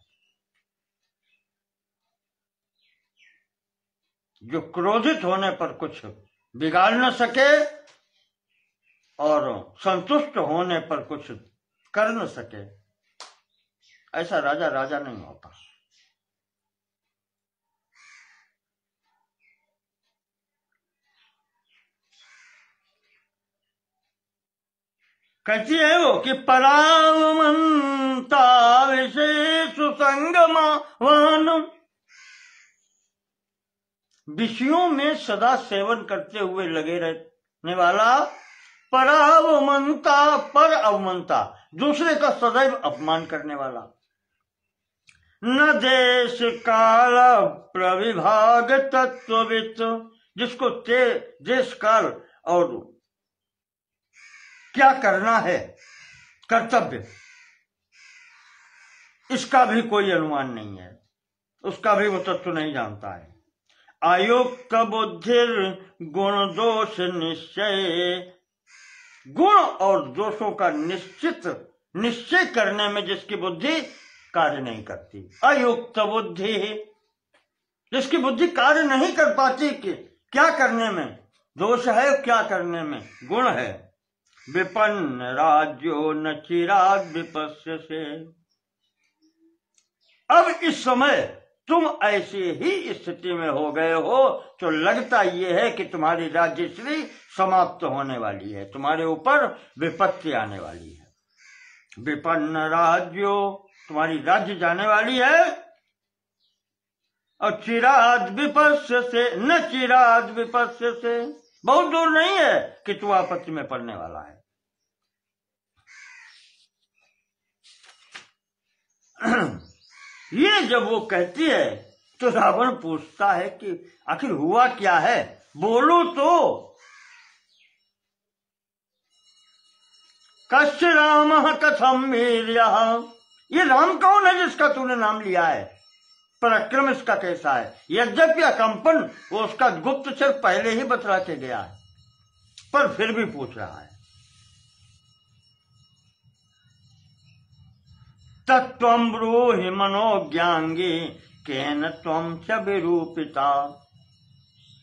जो क्रोधित होने पर कुछ बिगाड़ न सके और संतुष्ट होने पर कुछ कर न सके। ऐसा राजा राजा नहीं होता। कहती है वो कि परावमंता विशेष संगमान, विषयों में सदा सेवन करते हुए लगे रहने वाला, परावमंता पर अवमंता, दूसरे का सदैव अपमान करने वाला, न देश काल प्रविभाग तत्ववित, जिसको देश काल और क्या करना है कर्तव्य इसका भी कोई अनुमान नहीं है, उसका भी वो तत्व नहीं जानता है। आयुक्त बुद्धिर गुण दोष निश्चय, गुण और दोषों का निश्चय करने में जिसकी बुद्धि कार्य नहीं करती, अयुक्त बुद्धि, जिसकी बुद्धि कार्य नहीं कर पाती कि क्या करने में दोष है क्या करने में गुण है। विपन्न राज्यो न चिराग विपस्य से, अब इस समय तुम ऐसी ही स्थिति में हो गए हो तो लगता यह है कि तुम्हारी राज्यश्री समाप्त होने वाली है, तुम्हारे ऊपर विपत्ति आने वाली है। विपन्न राज्यो, तुम्हारी राज्य जाने वाली है, और चिराद विपस्य से, न चिराद विपस्य से, बहुत दूर नहीं है कि तू आपत्ति में पड़ने वाला है। ये जब वो कहती है तो रावण पूछता है कि आखिर हुआ क्या है, बोलो तो। कश्च रामः कथम वीर्यः, ये राम कौन है जिसका तूने नाम लिया है, पराक्रम इसका कैसा है। यद्यपि अकंपन वो उसका गुप्तचर पहले ही बतला के गया है, पर फिर भी पूछ रहा है। तत्त्वं ब्रूहि मनोज्ञांगी केन त्वं च विरूपिता,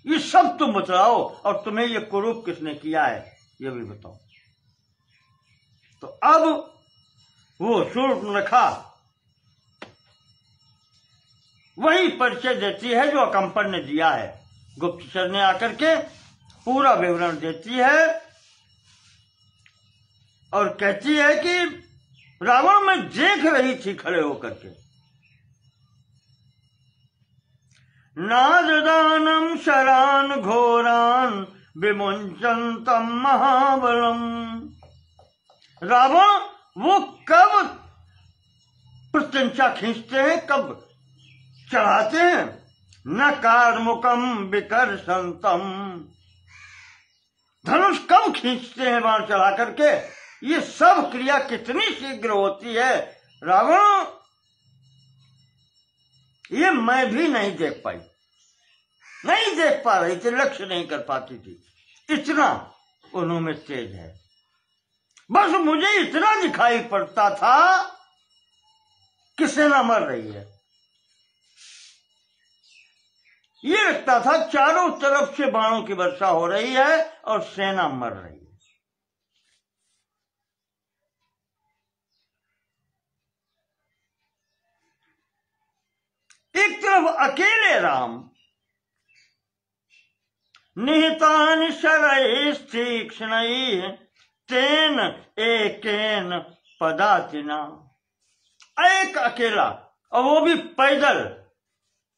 ये सब तुम बतलाओ और तुम्हें ये कुरूप किसने किया है ये भी बताओ। तो अब वो शूर्पणखा वही परिचय देती है जो अकंपन ने दिया है। गुप्तचर ने आकर के पूरा विवरण देती है और कहती है कि रावण में देख रही थी खड़े होकर के, नारदानम शरान घोरान विमुंचन्तम महाबलम। रावण वो कब प्रत्यंचा खींचते हैं, कब चढ़ाते हैं, न कार्मुकम विकर्षन्तम, धनुष कब खींचते हैं बाण चढ़ा करके, ये सब क्रिया कितनी शीघ्र होती है रावण, ये मैं भी नहीं देख पाई, नहीं देख पा रही थी, लक्ष्य नहीं कर पाती थी, इतना उन्होंने तेज है। बस मुझे इतना दिखाई पड़ता था कि सेना मर रही है, ये लगता था चारों तरफ से बाणों की वर्षा हो रही है और सेना मर रही है। एक तरफ अकेले राम निहितानि शरैः तीक्ष्णैः तेन एकेन पदातिना, एक अकेला और वो भी पैदल,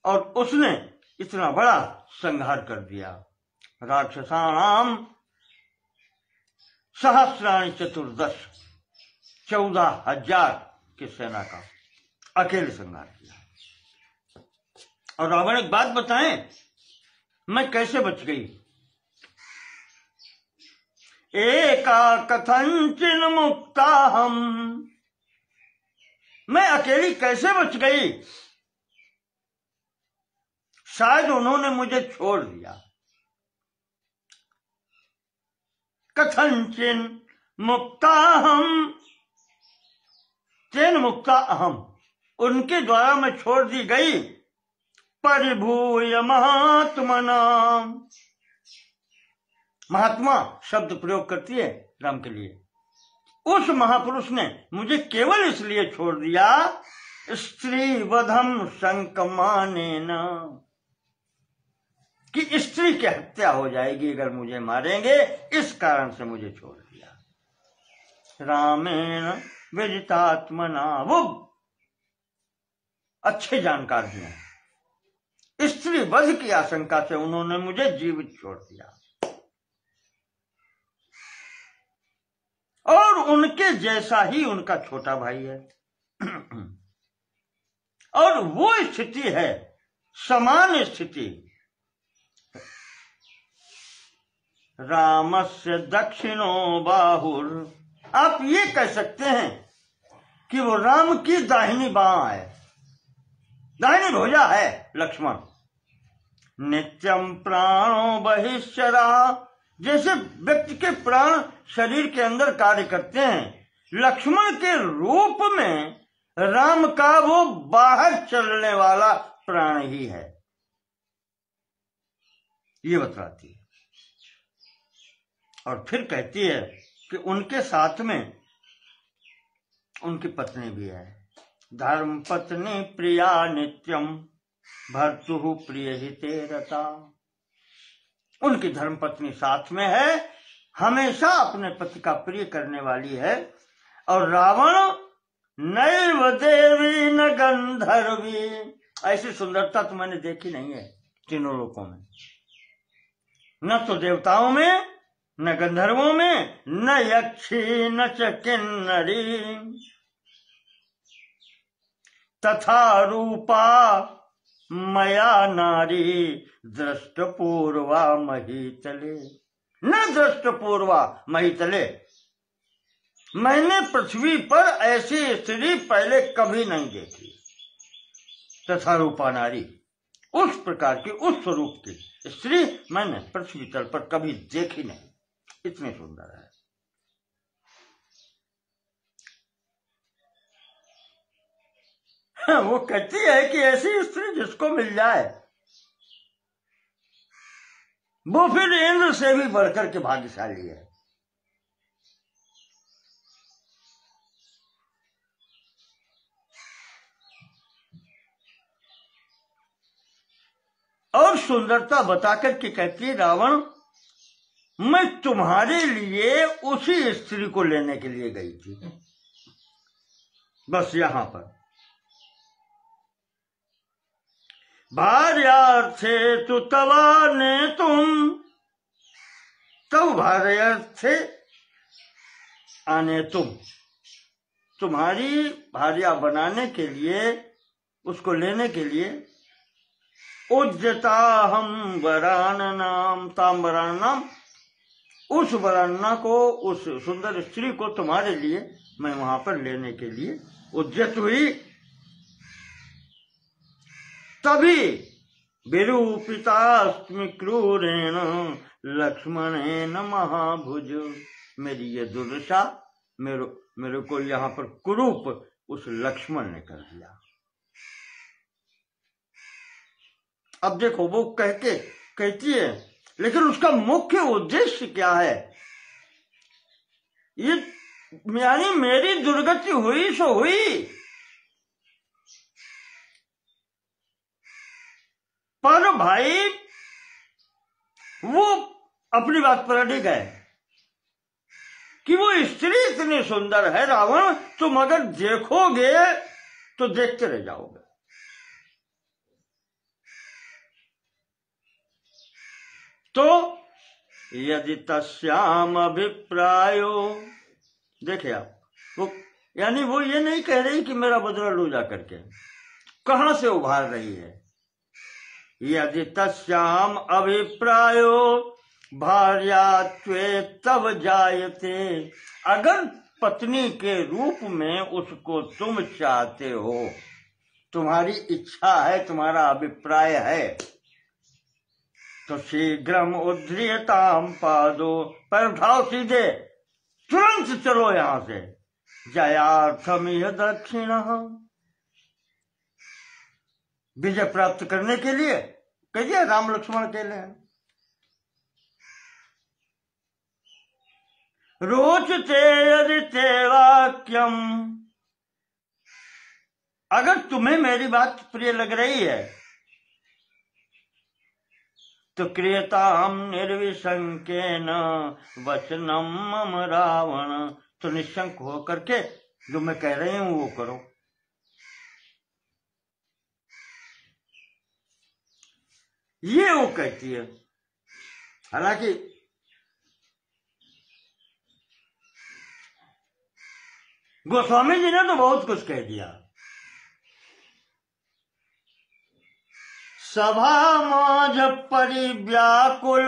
और उसने इतना बड़ा संहार कर दिया। राक्षसाणाम सहस्राणि चतुर्दश, 14,000 की सेना का अकेले संहार किया। और रावण एक बात बताएं, मैं कैसे बच गई? एका कथंचिन मुक्ता हम, मैं अकेली कैसे बच गई? शायद उन्होंने मुझे छोड़ दिया। कथंचिन मुक्ता हम तेन मुक्ता अहम, उनके द्वारा मैं छोड़ दी गई। परिभूय महात्मना, महात्मा शब्द प्रयोग करती है राम के लिए। उस महापुरुष ने मुझे केवल इसलिए छोड़ दिया, स्त्री वधम संकमानेन, कि स्त्री की हत्या हो जाएगी अगर मुझे मारेंगे, इस कारण से मुझे छोड़ दिया। रामेण विदितात्मना, वो अच्छे जानकार हैं, स्त्री वध की आशंका से उन्होंने मुझे जीवित छोड़ दिया। और उनके जैसा ही उनका छोटा भाई है और वो स्थिति है समान स्थिति। रामस्य दक्षिणो बाहुर, आप ये कह सकते हैं कि वो राम की दाहिनी बांह है, दाहिनी भुजा है लक्ष्मण। नित्यम प्राणो बहिश्चरा, जैसे व्यक्ति के प्राण शरीर के अंदर कार्य करते हैं, लक्ष्मण के रूप में राम का वो बाहर चलने वाला प्राण ही है, ये बतलाती है। और फिर कहती है कि उनके साथ में उनकी पत्नी भी है। धर्म पत्नी प्रिया नित्यम भर्तुः प्रिय हिते रता, उनकी धर्म पत्नी साथ में है, हमेशा अपने पति का प्रिय करने वाली है। और रावण नैव देवी न गंधर्वी, ऐसी सुंदरता तो मैंने देखी नहीं है तीनों लोकों में, न तो देवताओं में, न गंधर्वों में, न यक्षी न च किन्नरी, तथा रूपा मया नारी दृष्टपूर्वा महीतले, न दृष्टपूर्वा महीतले, मैंने पृथ्वी पर ऐसी स्त्री पहले कभी नहीं देखी। तथा रूपा नारी, उस प्रकार की, उस स्वरूप की स्त्री मैंने पृथ्वी तल पर कभी देखी नहीं, इतनी सुंदर है। वो कहती है कि ऐसी स्त्री जिसको मिल जाए वो फिर इंद्र से भी बढ़कर के भाग्यशाली है। और सुंदरता बता करके कहती है, रावण मैं तुम्हारे लिए उसी स्त्री को लेने के लिए गई थी, बस यहां पर। भार्यार्थे तु तवाने तुम, तब भार्यार्थे आने तुम, तुम्हारी भार्या बनाने के लिए, उसको लेने के लिए, उज्जता हम वराननाम, ताम वराननाम, उस वरान्ना को, उस सुंदर स्त्री को तुम्हारे लिए मैं वहां पर लेने के लिए उद्यत हुई। तभी विरूपितास्मि क्रूरेण लक्ष्मणेन महाभुज, मेरी ये दुर्दशा, मेरे को यहाँ पर कुरूप उस लक्ष्मण ने कर दिया। अब देखो वो कहती है, लेकिन उसका मुख्य उद्देश्य क्या है? ये यानी मेरी दुर्गति हुई सो हुई, पर भाई वो अपनी बात पर अड़े गए कि वो स्त्री इतनी सुंदर है रावण, तुम अगर देखोगे तो देखते रह जाओगे। तो यदि तस्याम अभिप्रायो, देखे आप, वो यानी वो ये नहीं कह रही कि मेरा बदला लो जा करके, कहां से उभार रही है। यदि तस्याम अभिप्रायो भार्यात्वे तव जायते, अगर पत्नी के रूप में उसको तुम चाहते हो, तुम्हारी इच्छा है, तुम्हारा अभिप्राय है, तो शीघ्रम उद्रियताम पादो, पैर उठाओ सीधे, तुरंत चलो यहां से। जयार्थम यह दक्षिण, विजय प्राप्त करने के लिए, कहिए राम लक्ष्मण के लिए। रोचते यदि ते वाक्यम, अगर तुम्हें मेरी बात प्रिय लग रही है तो क्रियताम निर्विशंकेन वचनम मम रावण, तो निशंक हो करके जो मैं कह रही हूं वो करो। ये वो कहती है। हालांकि गोस्वामी जी ने तो बहुत कुछ कह दिया। सभा मौज परिव्याकुल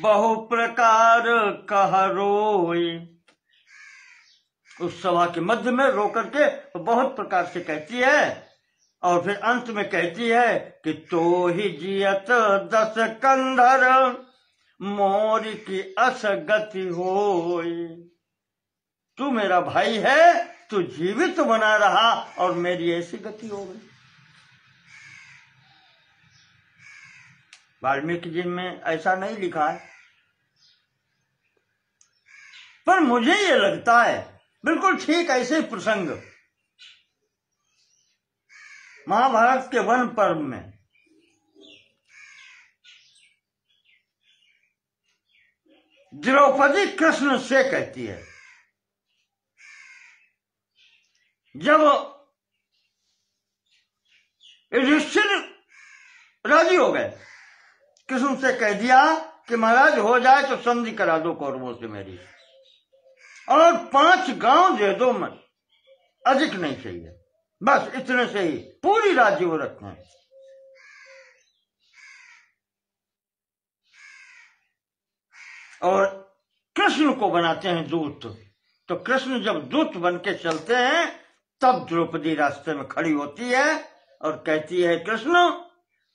बहु प्रकार कह रोई, उस सभा के मध्य में रो करके बहुत प्रकार से कहती है, और फिर अंत में कहती है कि तो ही जियत दस कंधर मोर की असगति होई, तू मेरा भाई है, तू जीवित बना रहा और मेरी ऐसी गति हो गई। वाल्मीकि जी में ऐसा नहीं लिखा है, पर मुझे ये लगता है बिल्कुल ठीक ऐसे प्रसंग महाभारत के वन पर्व में द्रौपदी कृष्ण से कहती है, जब युधिष्ठिर राजी हो गए, कृष्ण से कह दिया कि महाराज हो जाए तो संधि करा दो कौरवों से मेरी, और 5 गांव दे दो, मन अधिक नहीं चाहिए, बस इतने से ही पूरी राज्य वो रखते हैं। और कृष्ण को बनाते हैं दूत, तो कृष्ण जब दूत बन के चलते हैं तब द्रौपदी रास्ते में खड़ी होती है और कहती है, कृष्ण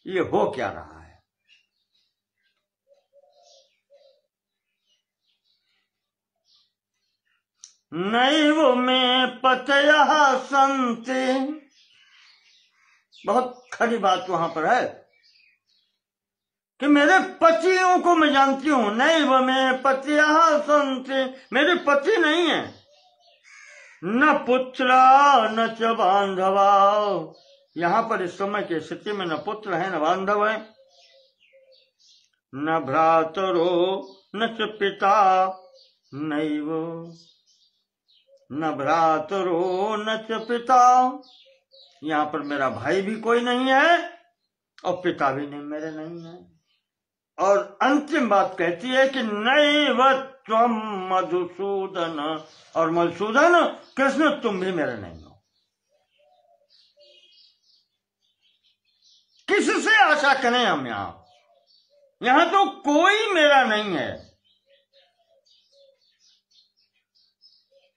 ये हो क्या रहा है। नैव में पतयः संते, बहुत खरी बात वहां पर है कि मेरे पतियों को मैं जानती हूं। नैव में पतयः संते, मेरे पति नहीं है, न पुत्रा न च बांधवा, यहाँ पर इस समय की स्थिति में न पुत्र है न बांधव है, न भ्रातरो न च पिता नैव, न भ्रातरो न च पिता। यहाँ पर मेरा भाई भी कोई नहीं है और पिता भी नहीं मेरे नहीं है। और अंतिम बात कहती है कि नैव त्वम मधुसूदन, और मधुसूदन कृष्ण तुम भी मेरे नहीं हो। किससे आशा करें हम? यहां तो कोई मेरा नहीं है।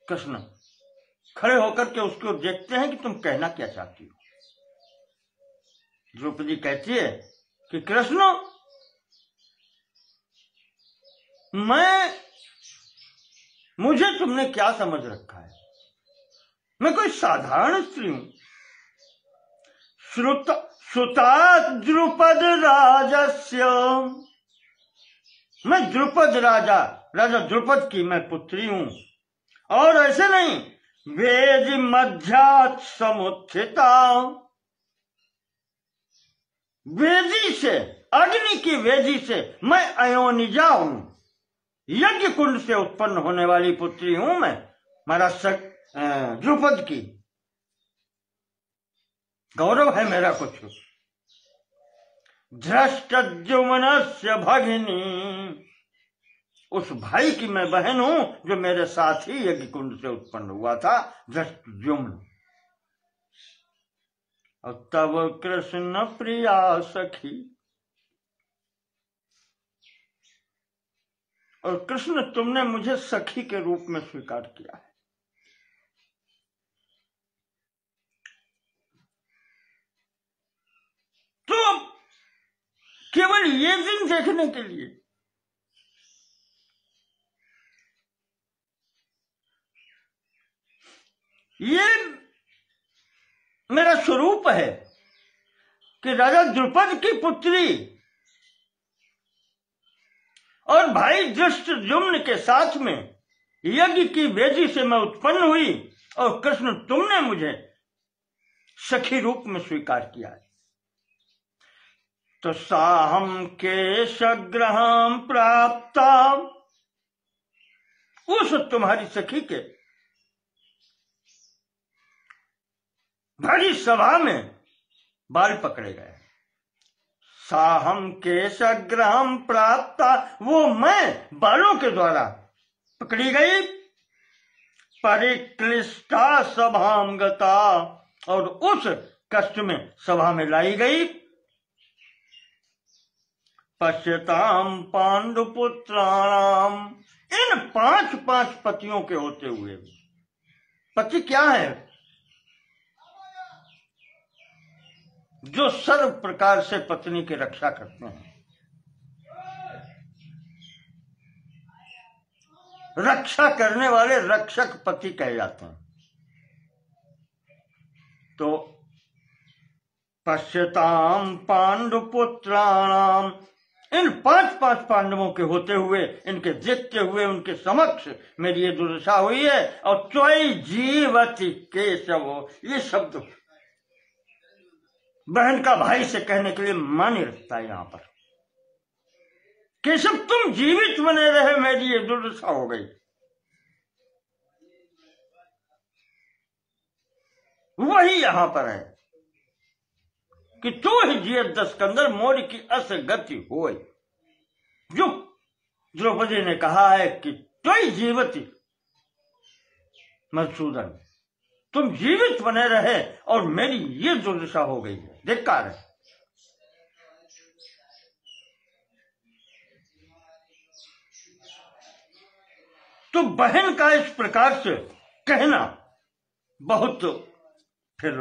कृष्ण खड़े होकर के उसको देखते हैं कि तुम कहना क्या चाहती हो। द्रौपदी कहती है कि कृष्ण मुझे तुमने क्या समझ रखा है? मैं कोई साधारण स्त्री हूं। श्रुता द्रुपद राजस्य, मैं द्रुपद राजा द्रुपद की मैं पुत्री हूं। और ऐसे नहीं, वेद मध्यात् समुत्थिता, वेदी से, अग्नि की वेदी से मैं अयोनिजा हूं। यज्ञ कुंड से उत्पन्न होने वाली पुत्री हूं मैं, महाराज द्रुपद की। गौरव है मेरा कुछ। धृष्टद्युम्नस्य भगिनी, उस भाई की मैं बहन हूं जो मेरे साथ ही यज्ञ कुंड से उत्पन्न हुआ था, धृष्टद्युम्न। और तब कृष्ण प्रिया सखी, और कृष्ण तुमने मुझे सखी के रूप में स्वीकार किया है। तो केवल ये दिन देखने के लिए ये मेरा स्वरूप है कि राजा द्रुपद की पुत्री और भाई धृष्टद्युम्न के साथ में यज्ञ की वेदी से मैं उत्पन्न हुई, और कृष्ण तुमने मुझे सखी रूप में स्वीकार किया है। तो साहम के सग्रहम प्राप्ता, उस तुम्हारी सखी के भरी सभा में बाल पकड़े गए। साहम के सग्रहम प्राप्ता, वो मैं बालों के द्वारा पकड़ी गई। परिक्लिष्टा सभाम गता, और उस कष्ट में सभा में लाई गई। पश्यताम पांडुपुत्राणाम, इन 5 पतियों के होते हुए। पति क्या है? जो सर्व प्रकार से पत्नी की रक्षा करते हैं। रक्षा करने वाले रक्षक पति कहे जाते हैं। तो पश्यताम पांडुपुत्राणाम, इन 5 पांडवों के होते हुए, इनके देखते हुए उनके समक्ष मेरी ये दुर्दशा हुई है। और त्वयि जीवति केशव, ये शब्द बहन का भाई से कहने के लिए मान्य रखता है। यहां पर केशव तुम जीवित बने रहे, मेरी ये दुर्दशा हो गई। वही यहां पर है कि तू ही जिय दस्कंदर मोर की अस गति होय। जो द्रौपदी ने कहा है कि त्वयि जीवति मधुसूदन, तुम जीवित बने रहे और मेरी ये दुर्दशा हो गई है। धिक्कार है। तो बहन का इस प्रकार से कहना बहुत, फिर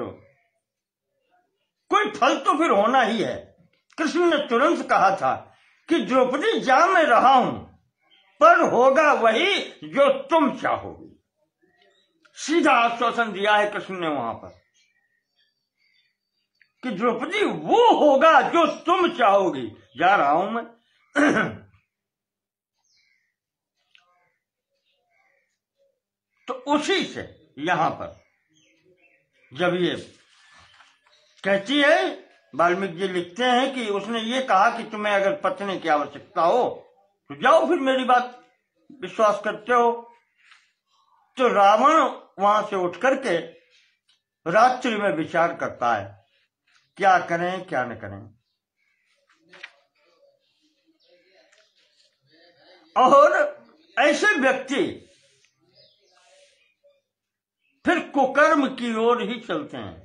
कोई फल तो फिर होना ही है। कृष्ण ने तुरंत कहा था कि द्रौपदी जा मैं रहा हूं, पर होगा वही जो तुम चाहोगी। सीधा आश्वासन दिया है कृष्ण ने वहां पर कि द्रौपदी वो होगा जो तुम चाहोगी। जा रहा हूं मैं। तो उसी से यहां पर जब ये कहती है, वाल्मीकि जी लिखते हैं कि उसने ये कहा कि तुम्हें अगर पत्नी की आवश्यकता हो तो जाओ, फिर मेरी बात विश्वास करते हो। तो रावण वहां से उठ करके रात्रि में विचार करता है, क्या करें क्या न करें। और ऐसे व्यक्ति फिर कुकर्म की ओर ही चलते हैं।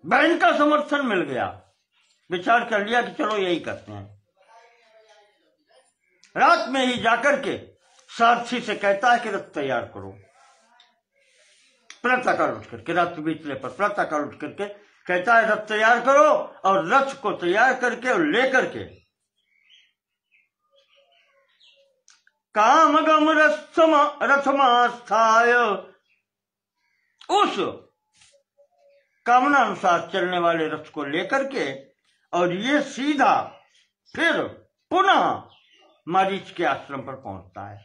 बहन का समर्थन मिल गया, विचार कर लिया कि चलो यही करते हैं। रात में ही जाकर के सारथी से कहता है कि रथ तैयार करो। प्रातःकाल उठ करके, रात बीतने पर प्रातःकाल उठ करके कहता है रथ तैयार करो, और रथ को तैयार करके और लेकर के कामगम रथमास्थाय, उस कामना अनुसार चलने वाले रथ को लेकर के, और ये सीधा फिर पुनः मारीच के आश्रम पर पहुंचता है।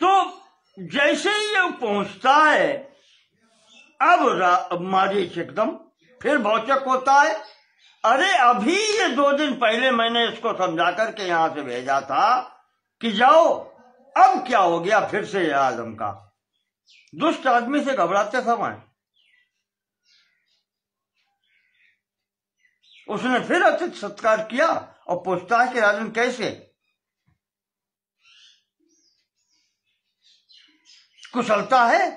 तो जैसे ही ये पहुंचता है, अब मारीच एकदम फिर भौचक होता है। अरे अभी ये 2 दिन पहले मैंने इसको समझा करके यहां से भेजा था कि जाओ, अब क्या हो गया फिर से आदम का। दुष्ट आदमी से घबराते समय उसने फिर अतिथि सत्कार किया और पूछता है कि राजन कैसे, कुशलता है।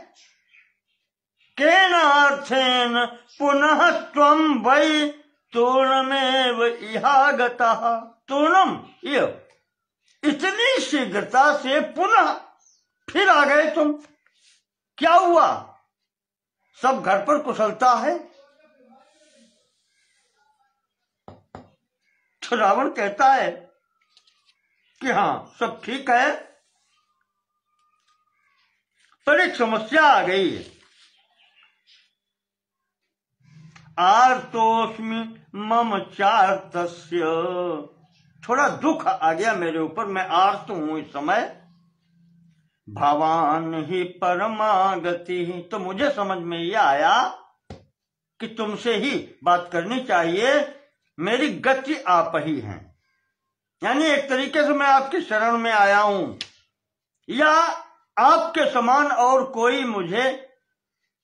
केन अर्थेन पुनः त्वं वै तूर्णमेव इहागतः। तूर्णम, ये इतनी शीघ्रता से पुनः फिर आ गए तुम, क्या हुआ? सब घर पर कुशलता है? तो रावण कहता है कि हाँ सब ठीक है, पर एक समस्या आ गई है। आर्तोस्मि मम चार्तस्य, थोड़ा दुख आ गया मेरे ऊपर, मैं आर्त हूं इस समय। भवान ही परमागति, तो मुझे समझ में यह आया कि तुमसे ही बात करनी चाहिए, मेरी गति आप ही हैं। यानी एक तरीके से मैं आपकी शरण में आया हूं, या आपके समान और कोई मुझे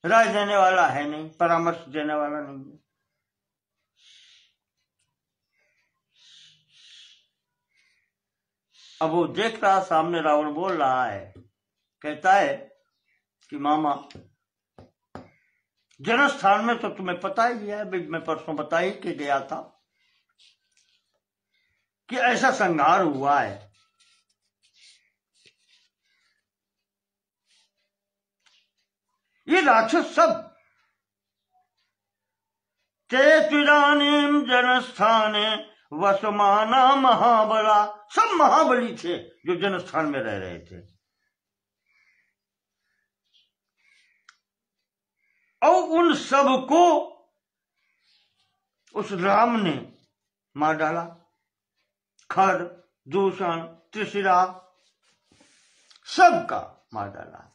राय देने वाला है नहीं, परामर्श देने वाला नहीं है। अब वो देख रहा, सामने रावण बोल रहा है, कहता है कि मामा, जनस्थान में तो तुम्हें पता ही है, मैं परसों बता ही के गया था कि ऐसा संहार हुआ है। ये राक्षस सब ते तुरानीम जनस्थाने वसमाना महाबला, सब महाबली थे जो जनस्थान में रह रहे थे, और उन सब को उस राम ने मार डाला। खर, दूषण, त्रिशिरा, सबका मार डाला।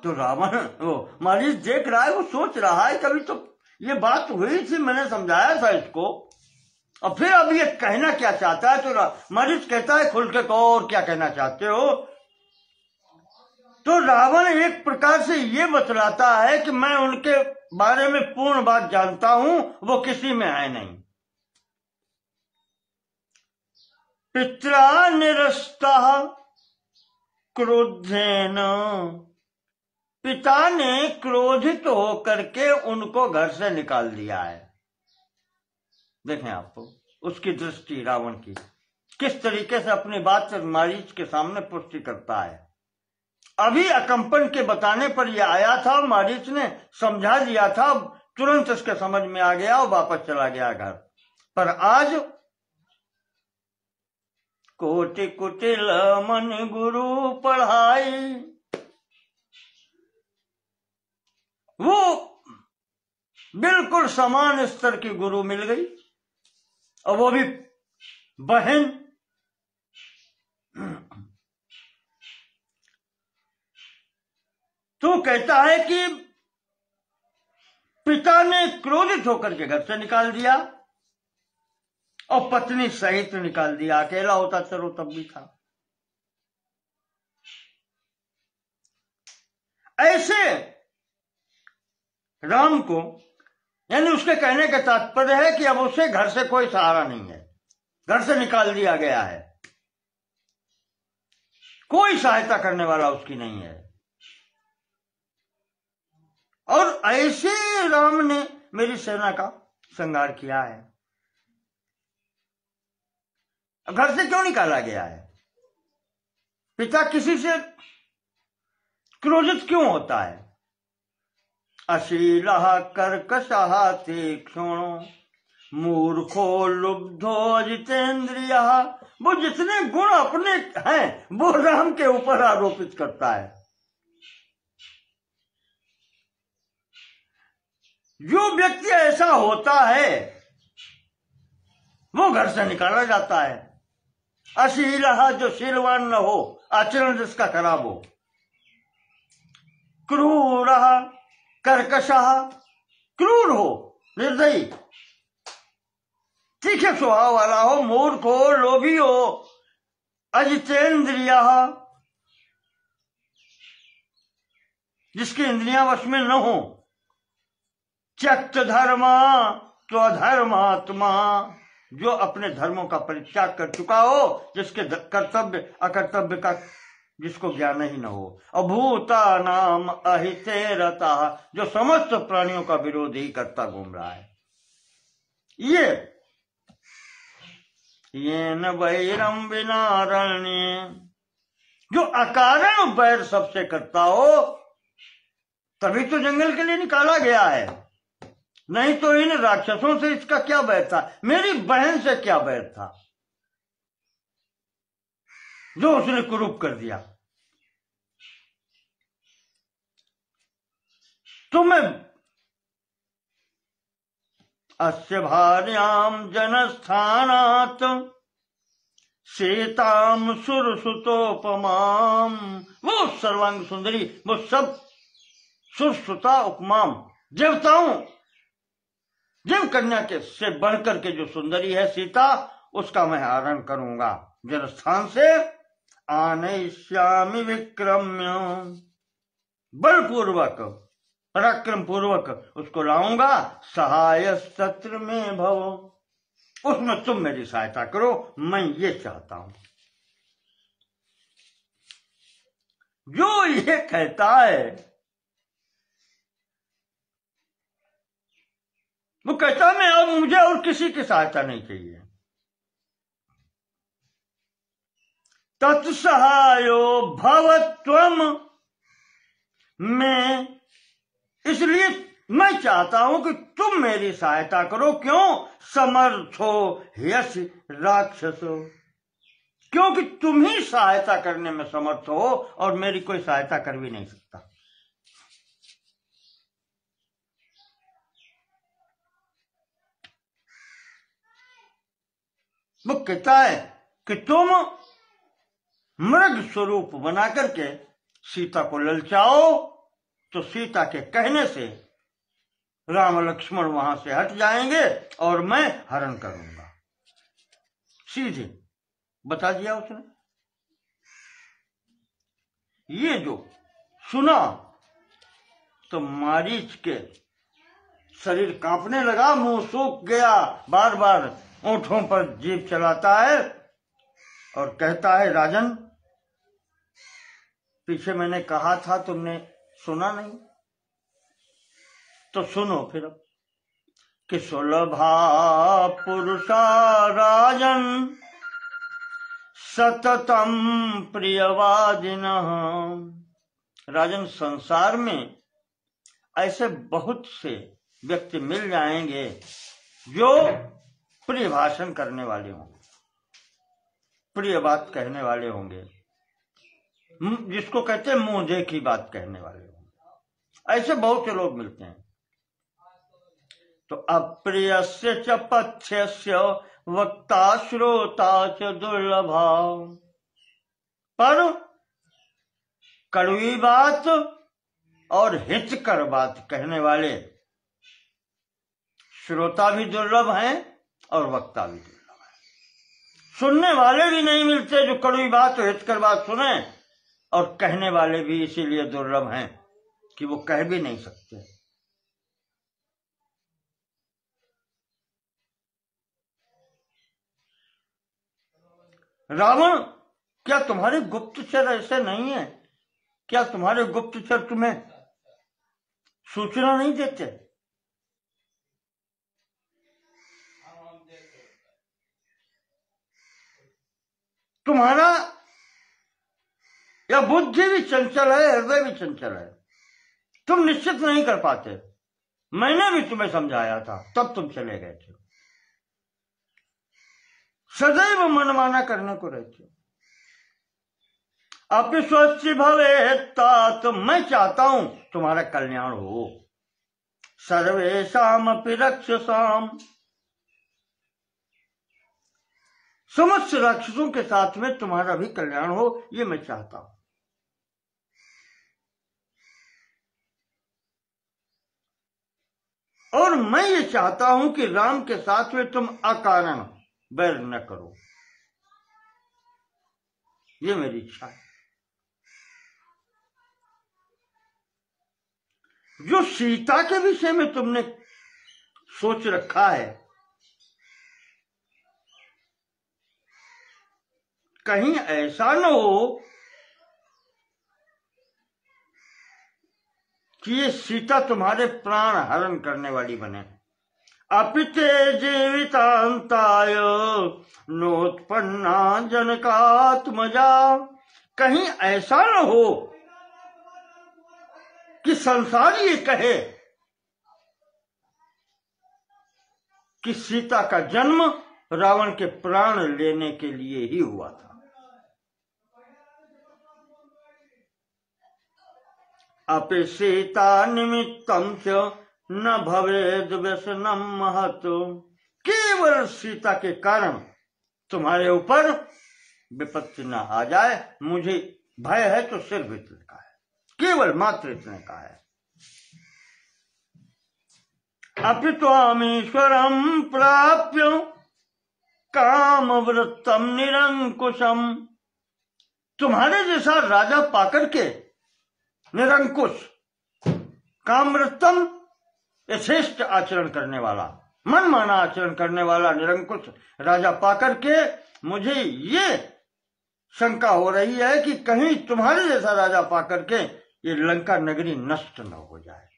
तो रावण वो मारीच देख रहा है, वो सोच रहा है कभी तो ये बात हुई थी, मैंने समझाया था इसको, और फिर अब ये कहना क्या चाहता है। तो मारीच कहता है खुल के कहो और क्या कहना चाहते हो। तो रावण एक प्रकार से ये बतलाता है कि मैं उनके बारे में पूर्ण बात जानता हूं, वो किसी में है नहीं। पित्रा निरस्ता क्रोधेन, पिता ने क्रोधित होकर के उनको घर से निकाल दिया है। देखें आपको उसकी दृष्टि रावण की किस तरीके से अपनी बात मारीच के सामने पुष्टि करता है। अभी अकंपन के बताने पर यह आया था, मारीच ने समझा दिया था, तुरंत उसके समझ में आ गया और वापस चला गया घर। पर आज कोटि कुटिल मन गुरु पढ़ाई, वो बिल्कुल समान स्तर की गुरु मिल गई, और वो भी बहन। तो कहता है कि पिता ने क्रोधित होकर के घर से निकाल दिया और पत्नी सहित निकाल दिया। अकेला होता चलो तब भी था। ऐसे राम को, यानी उसके कहने का तात्पर्य है कि अब उसे घर से कोई सहारा नहीं है, घर से निकाल दिया गया है, कोई सहायता करने वाला उसकी नहीं है। और ऐसे राम ने मेरी सेना का संहार किया है। घर से क्यों निकाला गया है? पिता किसी से क्रोधित क्यों होता है? अशीलः कर्कशः तीक्ष्णो मूर्खो लुब्धो जितेंद्रियः। वो जितने गुण अपने हैं वो राम के ऊपर आरोपित करता है। जो व्यक्ति ऐसा होता है वो घर से निकाला जाता है। अशीलः, जो शीलवान न हो, आचरण जिसका खराब हो। क्रूरः, कर्कशः, क्रूर हो, निर्दयी, तीखे स्वभाव वाला हो, मूर्ख हो, लोभी हो, अजितेंद्रियः, जिसकी इंद्रियां वश में न हो, त्यक्त धर्मा, तो अधर्मात्मा, जो अपने धर्मों का परित्याग कर चुका हो, जिसके कर्तव्य अकर्तव्य का जिसको ज्ञान ही न हो। अभूता नाम अहिते रता, जो समस्त प्राणियों का विरोध ही करता घूम रहा है। ये न वैरम विनारण्य, जो अकारण वैर सबसे करता हो, तभी तो जंगल के लिए निकाला गया है। नहीं तो इन राक्षसों से इसका क्या बैर था? मेरी बहन से क्या बैर था जो उसने कुरूप कर दिया? तो मैं अस्य भार्याम जनस्थानात् सीताम सुरसुतोपमाम, वो सर्वांग सुंदरी, वो सब सुरसुता उपमाम, देवताओं देव कन्या के से बढ़कर के जो सुंदरी है सीता, उसका मैं हरण करूंगा। जनस्थान से आनयिष्यामि विक्रम्य, बलपूर्वक पराक्रम पूर्वक उसको लाऊंगा। सहाय सत्र में भव, उसमें तुम मेरी सहायता करो, मैं ये चाहता हूं। जो ये कहता है वो कहता है मैं अब मुझे और किसी की सहायता नहीं चाहिए। तत्सहायो भवत्वम, मैं इसलिए मैं चाहता हूं कि तुम मेरी सहायता करो। क्यों? समर्थो यश राक्षसो, क्योंकि तुम ही सहायता करने में समर्थ हो और मेरी कोई सहायता कर भी नहीं सकता। वो कहता है कि तुम मृग स्वरूप बना करके सीता को ललचाओ, तो सीता के कहने से राम लक्ष्मण वहां से हट जाएंगे और मैं हरण करूंगा। सीधे बता दिया उसने। ये जो सुना तो मारीच के शरीर कांपने लगा, मुंह सूख गया, बार बार ओंठों पर जीभ चलाता है और कहता है राजन, पीछे मैंने कहा था तुमने सुना नहीं, तो सुनो फिर अब कि सुलभा पुरुषा राजन सततम प्रियवादिनः। राजन, संसार में ऐसे बहुत से व्यक्ति मिल जाएंगे जो प्रिय भाषण करने वाले होंगे, प्रिय बात कहने वाले होंगे, जिसको कहते हैं मुंह देखी बात कहने वाले होंगे। ऐसे बहुत से लोग मिलते हैं। तो अप्रियस्य च पथ्यस्य वक्ता श्रोता च दुर्लभा, पर कड़वी बात और हितकर बात कहने वाले श्रोता भी दुर्लभ हैं और वक्ता भी दुर्लभ है। सुनने वाले भी नहीं मिलते जो कड़वी बात और हितकर बात सुने, और कहने वाले भी इसीलिए दुर्लभ हैं कि वो कह भी नहीं सकते। रावण, क्या तुम्हारे गुप्तचर ऐसे नहीं है? क्या तुम्हारे गुप्तचर तुम्हें सूचना नहीं देते? तुम्हारा या बुद्धि भी चंचल है, हृदय भी चंचल है, तुम निश्चित नहीं कर पाते। मैंने भी तुम्हें समझाया था, तब तुम चले गए थे। सदैव मनमाना करने को रहते हो। अपिस्वस्ति भवेत्तात, मैं चाहता हूं तुम्हारा कल्याण हो। सर्वेषाम अपि रक्षसाम, समस्त राक्षसों के साथ में तुम्हारा भी कल्याण हो, ये मैं चाहता हूं। और मैं ये चाहता हूं कि राम के साथ में तुम अकारण बैर न करो, ये मेरी इच्छा है। जो सीता के विषय में तुमने सोच रखा है, कहीं ऐसा न हो कि ये सीता तुम्हारे प्राण हरण करने वाली बने। अपिते जीवितांताय नोत्पन्ना जनकात्मजा, कहीं ऐसा न हो कि संसार ये कहे कि सीता का जन्म रावण के प्राण लेने के लिए ही हुआ था। अपि सीता निमित्तम च न भवेद व्यसनम महत, केवल सीता के कारण तुम्हारे ऊपर विपत्ति न आ जाए, मुझे भय है तो सिर्फ इतने का है, केवल मात्र इतने का है। अपि त्वामीश्वरम प्राप्य काम वृत्तम निरंकुशम, तुम्हारे जैसा राजा पाकर के निरंकुश, कामवृत्तम यथेष्ट आचरण करने वाला, मनमाना आचरण करने वाला निरंकुश राजा पाकर के मुझे ये शंका हो रही है कि कहीं तुम्हारे जैसा राजा पाकर के ये लंका नगरी नष्ट न हो जाए।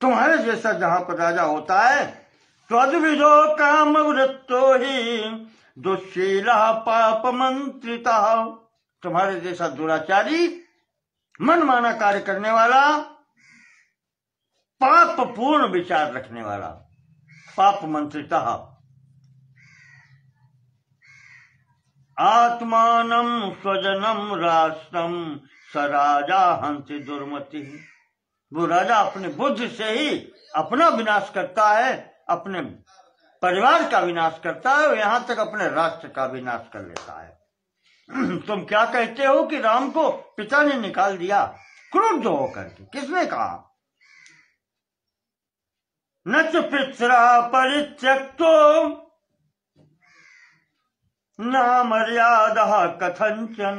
तुम्हारे जैसा जहां पर राजा होता है, त्वद्विदो काम वृत्तो ही दुश्शीला पाप मंत्रिता, तुम्हारे जैसा दुराचारी, मनमाना कार्य करने वाला, पाप पूर्ण विचार रखने वाला, पाप मंत्रिता, आत्मानम स्वजनम राष्ट्रम स राजा हंति दुर्मति, वो राजा अपने बुद्धि से ही अपना विनाश करता है, अपने परिवार का विनाश करता है, यहां तक अपने राष्ट्र का विनाश कर लेता है। तुम क्या कहते हो कि राम को पिता ने निकाल दिया क्रुद्ध होकर के? किसने कहा? न च पित्रा परित्यक्तो न मर्यादा कथंचन,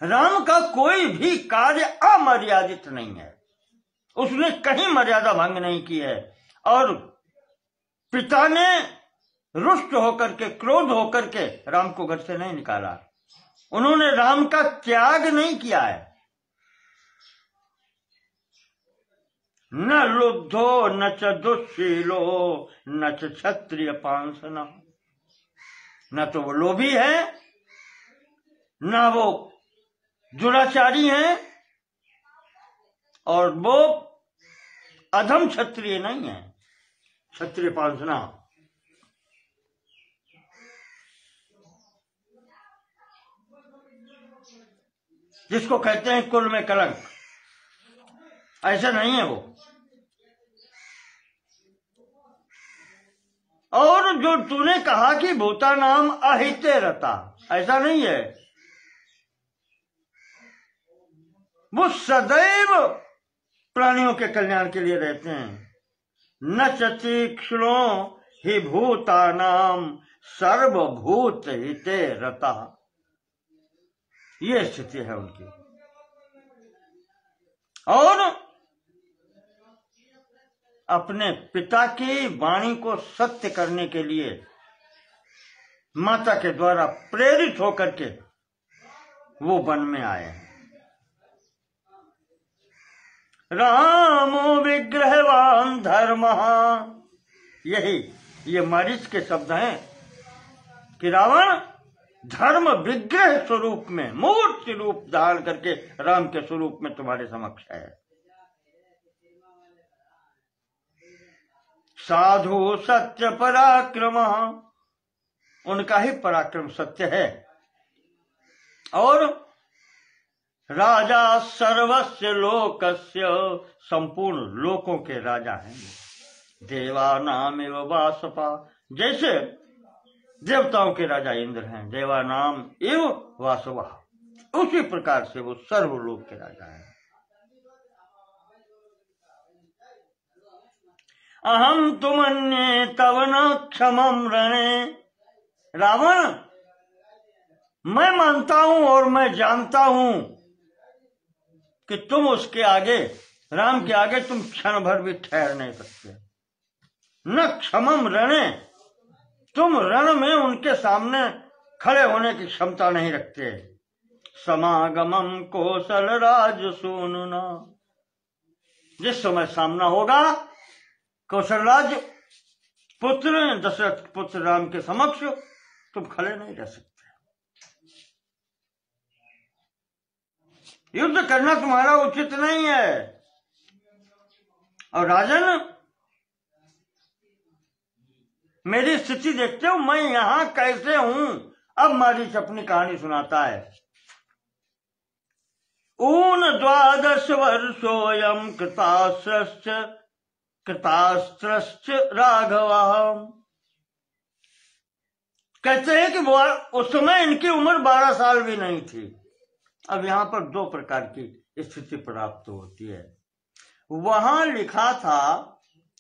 राम का कोई भी कार्य अमर्यादित नहीं है, उसने कहीं मर्यादा भंग नहीं की है। और पिता ने रुष्ट होकर के, क्रोध होकर के राम को घर से नहीं निकाला, उन्होंने राम का त्याग नहीं किया है। न लुब्धो न च दुश्शीलो न च क्षत्रिय पांसना, न तो वो लोभी है, न वो दुराचारी हैं, और वो अधम क्षत्रिय नहीं है, क्षत्रिय पांसना। जिसको कहते हैं कुल में कलंक, ऐसा नहीं है वो। और जो तूने कहा कि भूता नाम अहिते रता, ऐसा नहीं है। वो सदैव प्राणियों के कल्याण के लिए रहते हैं। न तीक्ष्णो हि भूता नाम सर्वभूत हिते रता, ये स्थिति है उनकी। और अपने पिता की वाणी को सत्य करने के लिए माता के द्वारा प्रेरित होकर के वो वन में आए हैं। रामो विग्रहवान धर्म, यही ये मरीच के शब्द हैं कि रावण धर्म विग्रह स्वरूप में मूर्ति रूप धारण करके राम के स्वरूप में तुम्हारे समक्ष है। साधु सत्य पराक्रम, उनका ही पराक्रम सत्य है। और राजा सर्वस्य लोकस्य, संपूर्ण लोकों के राजा हैं। देवानाम एवं वासपा, जैसे देवताओं के राजा इंद्र हैं, देवानाम एवं वासवा, उसी प्रकार से वो सर्वलोक के राजा हैं। अहम तुमन्ये तव न क्षमम रणे, रावण मैं मानता हूं और मैं जानता हूं कि तुम उसके आगे, राम के आगे तुम क्षण भर भी ठहर नहीं सकते। न क्षमम रणे, तुम रण में उनके सामने खड़े होने की क्षमता नहीं रखते। समागमम कौशल राज सुनना, जिस समय सामना होगा कौशलराज पुत्र दशरथ पुत्र राम के समक्ष तुम खड़े नहीं रह सकते। युद्ध करना तुम्हारा उचित नहीं है। और राजन, मेरी स्थिति देखते हो, मैं यहां कैसे हूं। अब मारीच अपनी कहानी सुनाता है। ऊन 12 वर्षोयम कृतास्त्रश्च राघव, कहते हैं कि वो उस समय इनकी उम्र 12 साल भी नहीं थी। अब यहां पर 2 प्रकार की स्थिति प्राप्त होती है। वहां लिखा था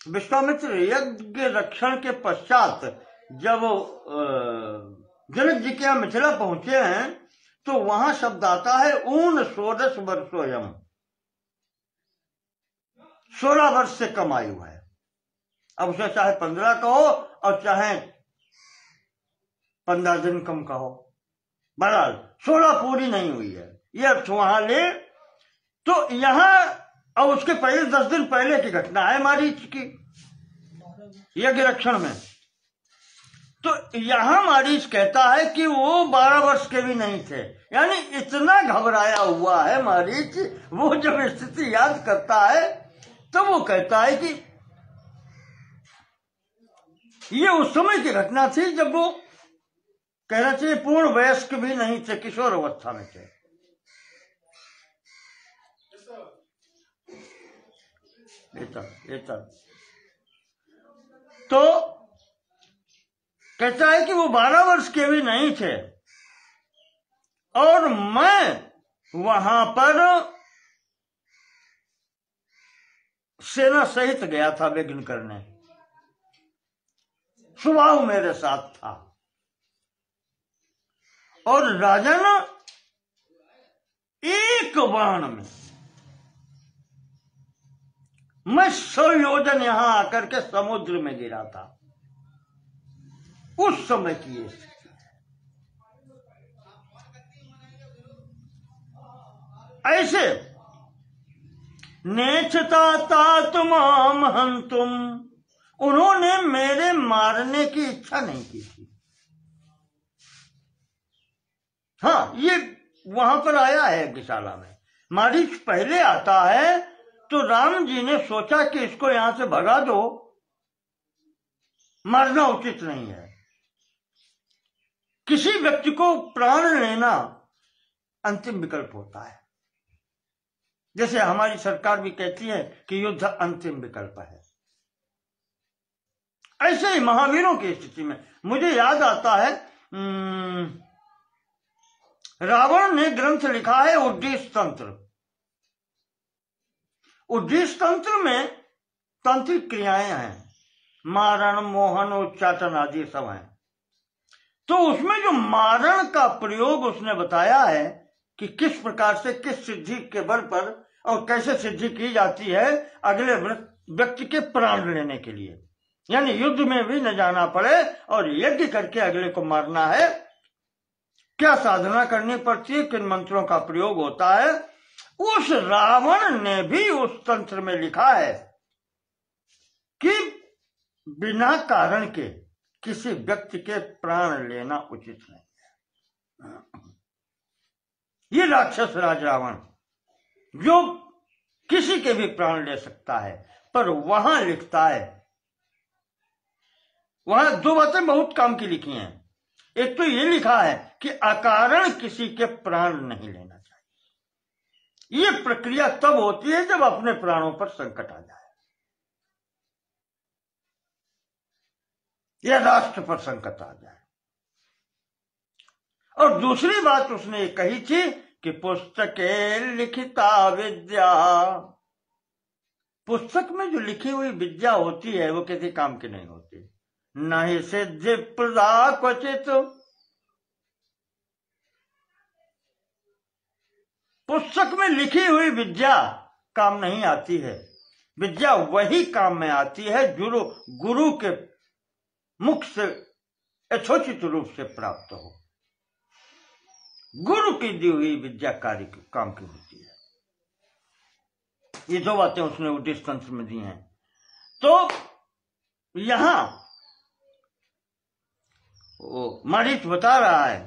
विश्वामित्र यज्ञ रक्षण के पश्चात जब जनक जी के यहाँ मिथिला पहुंचे हैं तो वहां शब्द आता है ऊन 16 वर्षोयम, 16 वर्ष से कम आयु है। अब उसे चाहे 15 कहो और चाहे 15 दिन कम कहो, बहरहाल 16 पूरी नहीं हुई है, ये अर्थ वहां ले। तो यहां और उसके पहले 10 दिन पहले की घटना है मारीच की यज्ञ रक्षण में। तो यहां मारीच कहता है कि वो 12 वर्ष के भी नहीं थे, यानी इतना घबराया हुआ है मारीच। वो जब स्थिति याद करता है तो वो कहता है कि ये उस समय की घटना थी जब वो कहना चाहिए पूर्ण वयस्क भी नहीं थे, किशोर अवस्था में थे। तो कहता है कि वो 12 वर्ष के भी नहीं थे और मैं वहां पर सेना सहित गया था विघ्न करने, सुबाहु मेरे साथ था। और राजन एक बाण में मैं 100 योजन यहां आकर के समुद्र में गिरा था। उस समय की ये स्थिति है। ऐसे नेच्छता तुम हंतुम, उन्होंने मेरे मारने की इच्छा नहीं की थी। हाँ, ये वहां पर आया है यज्ञशाला में। मारीच पहले आता है तो राम जी ने सोचा कि इसको यहां से भगा दो, मारना उचित नहीं है। किसी व्यक्ति को प्राण लेना अंतिम विकल्प होता है। जैसे हमारी सरकार भी कहती है कि युद्ध अंतिम विकल्प है, ऐसे ही महावीरों की स्थिति में मुझे याद आता है रावण ने ग्रंथ लिखा है उद्देश्य तंत्र। उद्देश्य तंत्र में तांत्रिक क्रियाएं हैं, मारण, मोहन, उच्चाटन आदि सब हैं। तो उसमें जो मारण का प्रयोग उसने बताया है कि किस प्रकार से किस सिद्धि के बल पर और कैसे सिद्धि की जाती है अगले व्यक्ति के प्राण लेने के लिए, यानी युद्ध में भी न जाना पड़े और यज्ञ करके अगले को मारना है। क्या साधना करनी पड़ती है, किन मंत्रों का प्रयोग होता है, उस रावण ने भी उस तंत्र में लिखा है कि बिना कारण के किसी व्यक्ति के प्राण लेना उचित नहीं है। ये राक्षस राज रावण जो किसी के भी प्राण ले सकता है, पर वहां लिखता है, वहां दो बातें बहुत काम की लिखी हैं। एक तो ये लिखा है कि अकारण किसी के प्राण नहीं लेना चाहिए। ये प्रक्रिया तब होती है जब अपने प्राणों पर संकट आ जाए या राष्ट्र पर संकट आ जाए। और दूसरी बात उसने ये कही थी कि पुस्तके लिखिता विद्या, पुस्तक में जो लिखी हुई विद्या होती है वो किसी काम की नहीं होती। नहीं सिद्धि प्रदा क्वचित, पुस्तक में लिखी हुई विद्या काम नहीं आती है। विद्या वही काम में आती है जो गुरु के मुख से यथोचित रूप से प्राप्त हो। गुरु की दी हुई विद्या कार्य काम की होती है। ये दो बातें उसने उद्देश्य तंत्र में दी हैं। तो यहां मारीच बता रहा है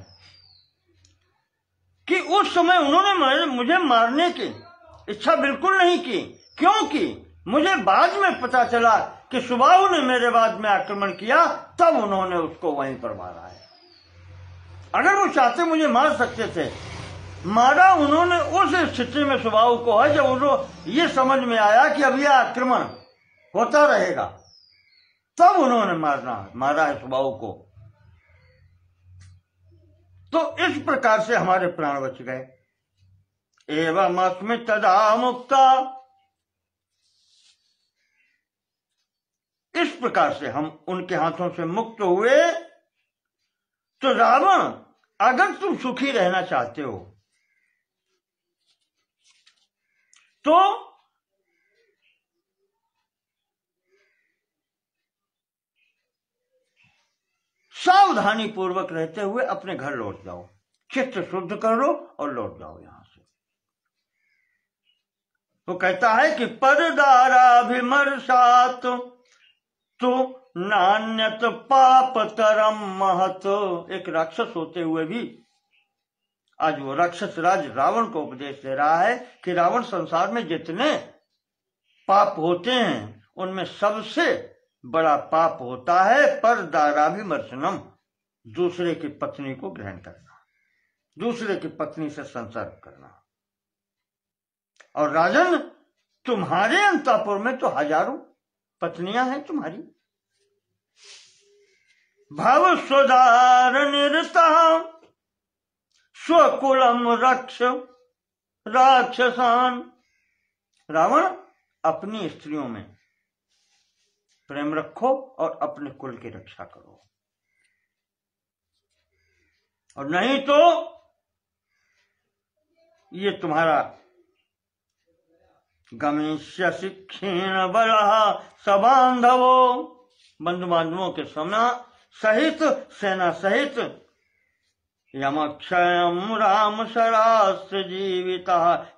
कि उस समय उन्होंने मुझे मारने की इच्छा बिल्कुल नहीं की, क्योंकि मुझे बाद में पता चला कि सुबाहु ने मेरे बाद में आक्रमण किया, तब उन्होंने उसको वहीं पर मारा है। अगर वो चाहते मुझे मार सकते थे, मारा उन्होंने उस स्थिति में सुबाहु को है जब उनको ये समझ में आया कि अब यह आक्रमण होता रहेगा, तब उन्होंने मारा है सुबाहु को। तो इस प्रकार से हमारे प्राण बच गए। एवं अस्मि तदा मुक्ता, इस प्रकार से हम उनके हाथों से मुक्त हुए। तो रावण, अगर तुम सुखी रहना चाहते हो तो सावधानी पूर्वक रहते हुए अपने घर लौट जाओ, चित्त शुद्ध कर लो और लौट जाओ यहां से। वो कहता है कि परदाराभिमर्शात् तो नान्यत पाप तरम महत। एक राक्षस होते हुए भी आज वो राक्षस राज रावण को उपदेश दे रहा है कि रावण, संसार में जितने पाप होते हैं उनमें सबसे बड़ा पाप होता है परदाराभिमर्शनम, दूसरे की पत्नी को ग्रहण करना, दूसरे की पत्नी से संसर्ग करना। और राजन, तुम्हारे अंतःपुर में तो हजारों पत्नियां हैं तुम्हारी। भव स्वदार निरता स्वकुलम रक्ष राक्षसान। रावण, अपनी स्त्रियों में प्रेम रखो और अपने कुल की रक्षा करो, और नहीं तो ये तुम्हारा गमिष्यसि क्षीण बलः सबांधवो, बंधु बांधवों के सहित, सेना सहित, यमक्षयम राम शरास्त्र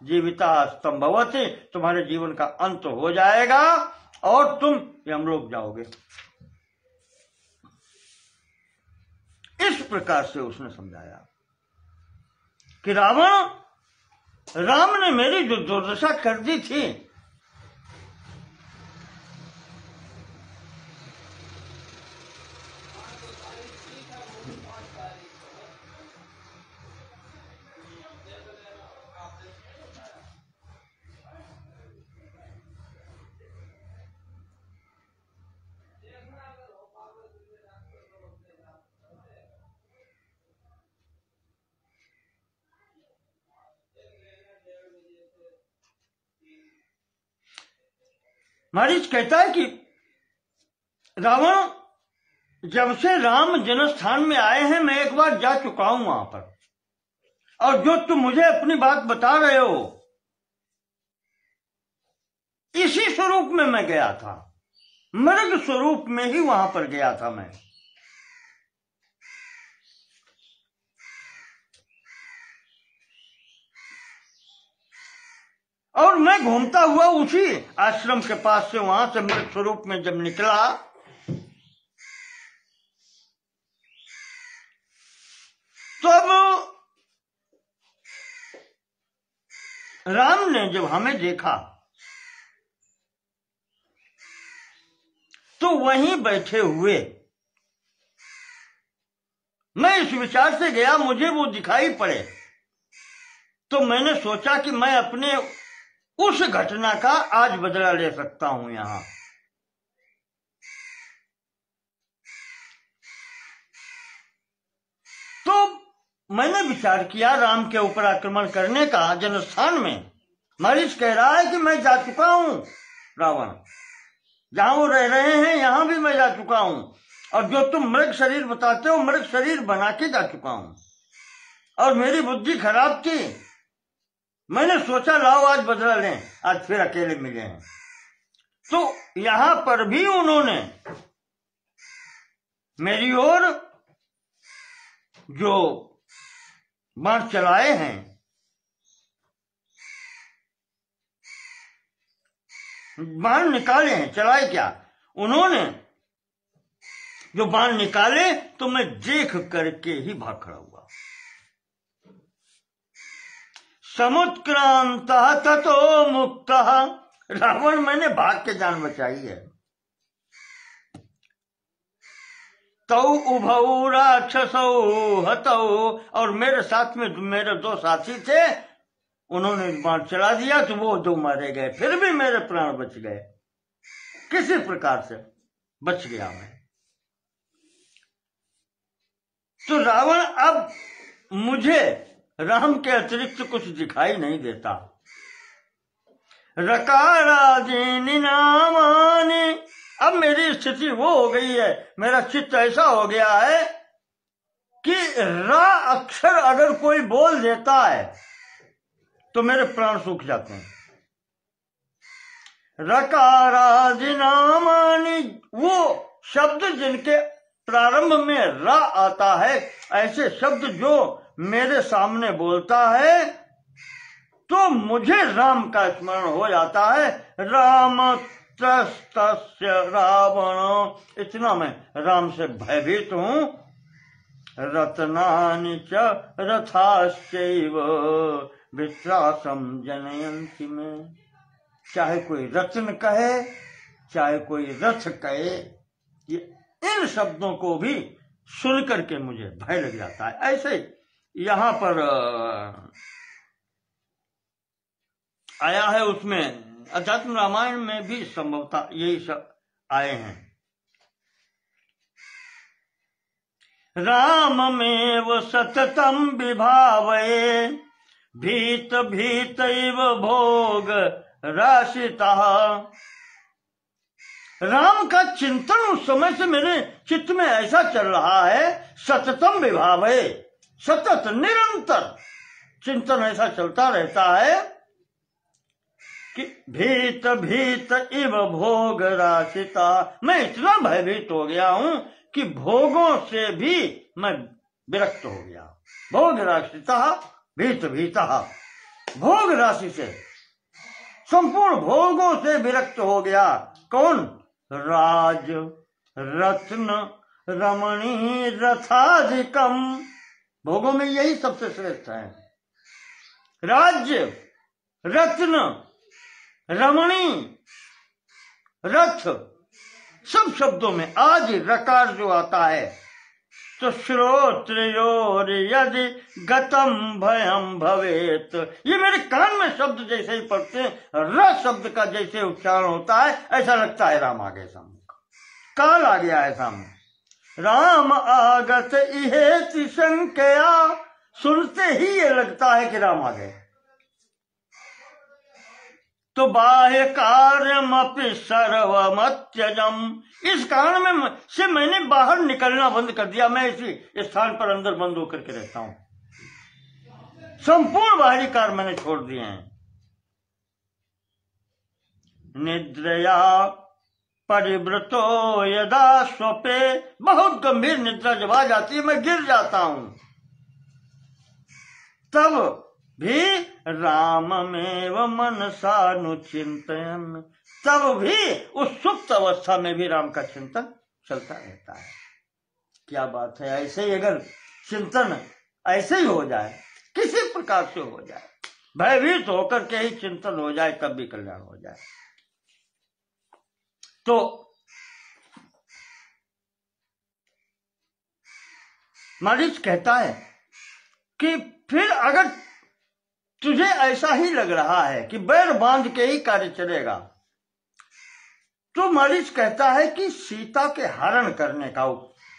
जीविता स्तंभवती, तुम्हारे जीवन का अंत हो जाएगा और तुम यमलोक जाओगे। इस प्रकार से उसने समझाया कि राम ने मेरी जो दुर्दशा कर दी थी, मारीच कहता है कि रावण, जब से राम जन्मस्थान में आए हैं मैं एक बार जा चुका हूं वहां पर, और जो तुम मुझे अपनी बात बता रहे हो इसी स्वरूप में मैं गया था, मृग स्वरूप में ही वहां पर गया था मैं। और मैं घूमता हुआ उसी आश्रम के पास से वहां से मृग स्वरूप में जब निकला तब राम ने जब हमें देखा तो वहीं बैठे हुए मैं इस विचार से गया, मुझे वो दिखाई पड़े तो मैंने सोचा कि मैं अपने उस घटना का आज बदला ले सकता हूं यहां। तो मैंने विचार किया राम के ऊपर आक्रमण करने का जन्मस्थान में। मारीच कह रहा है कि मैं जा चुका हूं रावण, जहां वो रह रहे हैं यहां भी मैं जा चुका हूं, और जो तुम मृग शरीर बताते हो मृग शरीर बना के जा चुका हूं, और मेरी बुद्धि खराब थी, मैंने सोचा लाओ आज बदला लें, आज फिर अकेले मिले हैं। तो यहां पर भी उन्होंने मेरी ओर जो बाण चलाए हैं, बाण निकाले हैं, चलाए क्या, उन्होंने जो बाण निकाले तो मैं देख करके ही भाग खड़ा हुआ। समुत्क्रांत ततो मुक्त, रावण मैंने भाग के जान बचाई है। तौ उभौ राक्षसौ हतौ, और मेरे साथ में मेरे दो साथी थे, उन्होंने बाण चला दिया तो वो दो मारे गए, फिर भी मेरे प्राण बच गए, किसी प्रकार से बच गया मैं। तो रावण अब मुझे राम के अतिरिक्त कुछ दिखाई नहीं देता। रकारादीनि नामानि, अब मेरी स्थिति वो हो गई है, मेरा चित्त ऐसा हो गया है कि रा अक्षर अगर कोई बोल देता है तो मेरे प्राण सूख जाते हैं। रकारादि नामानि, वो शब्द जिनके प्रारंभ में रा आता है, ऐसे शब्द जो मेरे सामने बोलता है तो मुझे राम का स्मरण हो जाता है। राम तस्य रावण, इतना मैं राम से भयभीत हूं। रत्नानि च रथाश्चैव विश्वासम जनयन्ति में, चाहे कोई रत्न कहे चाहे कोई रथ कहे, इन शब्दों को भी सुन करके मुझे भय लग जाता है। ऐसे यहां पर आया है, उसमें अध्यात्म रामायण में भी संभवतः यही सब आए हैं। राममेव सततम विभावये भीत भीतैव भोग राशिता, राम का चिंतन उस समय से मेरे चित्त में ऐसा चल रहा है, सततम विभावये, सतत निरंतर चिंतन ऐसा चलता रहता है कि भीत भीत इव भोग राशिता, मैं इतना भयभीत हो गया हूं कि भोगों से भी मैं विरक्त हो गया। भोग राशिता भीत भीता, भोग राशि से, संपूर्ण भोगों से विरक्त हो गया। कौन? राज रत्न रमणी रथाधिकम, भोगों में यही सबसे श्रेष्ठ है। राज्य, रत्न, रमणी, रथ, सब शब्दों में आज रकार जो आता है तो श्रोत्रियोर यदि गतम भयम भवेत, ये मेरे कान में शब्द जैसे ही पढ़ते र शब्द का जैसे उच्चारण होता है ऐसा लगता है राम आ गए सामने, काल आ गया है सामने। राम आगत इहेति संख्या, सुनते ही ये लगता है कि राम आ गए। तो बाह्य कार्यमपि सर्वमत्यजम, इस कारण में से मैंने बाहर निकलना बंद कर दिया। मैं इसी स्थान पर अंदर बंद होकर के रहता हूं। संपूर्ण बाहरी कार्य मैंने छोड़ दिए हैं। निद्रया परिवृतो यदा स्वपे, बहुत गंभीर निद्रा जब आ जाती है, मैं गिर जाता हूं, तब भी राममेव मनसानुचिंतयन्, तब भी उस सुप्त अवस्था में भी राम का चिंतन चलता रहता है। क्या बात है! ऐसे ही अगर चिंतन ऐसे ही हो जाए, किसी प्रकार से हो जाए, भयभीत होकर के ही चिंतन हो जाए, तब भी कल्याण हो जाए। तो मरीच कहता है कि फिर अगर तुझे ऐसा ही लग रहा है कि बैर बांध के ही कार्य चलेगा, तो मरीच कहता है कि सीता के हरण करने का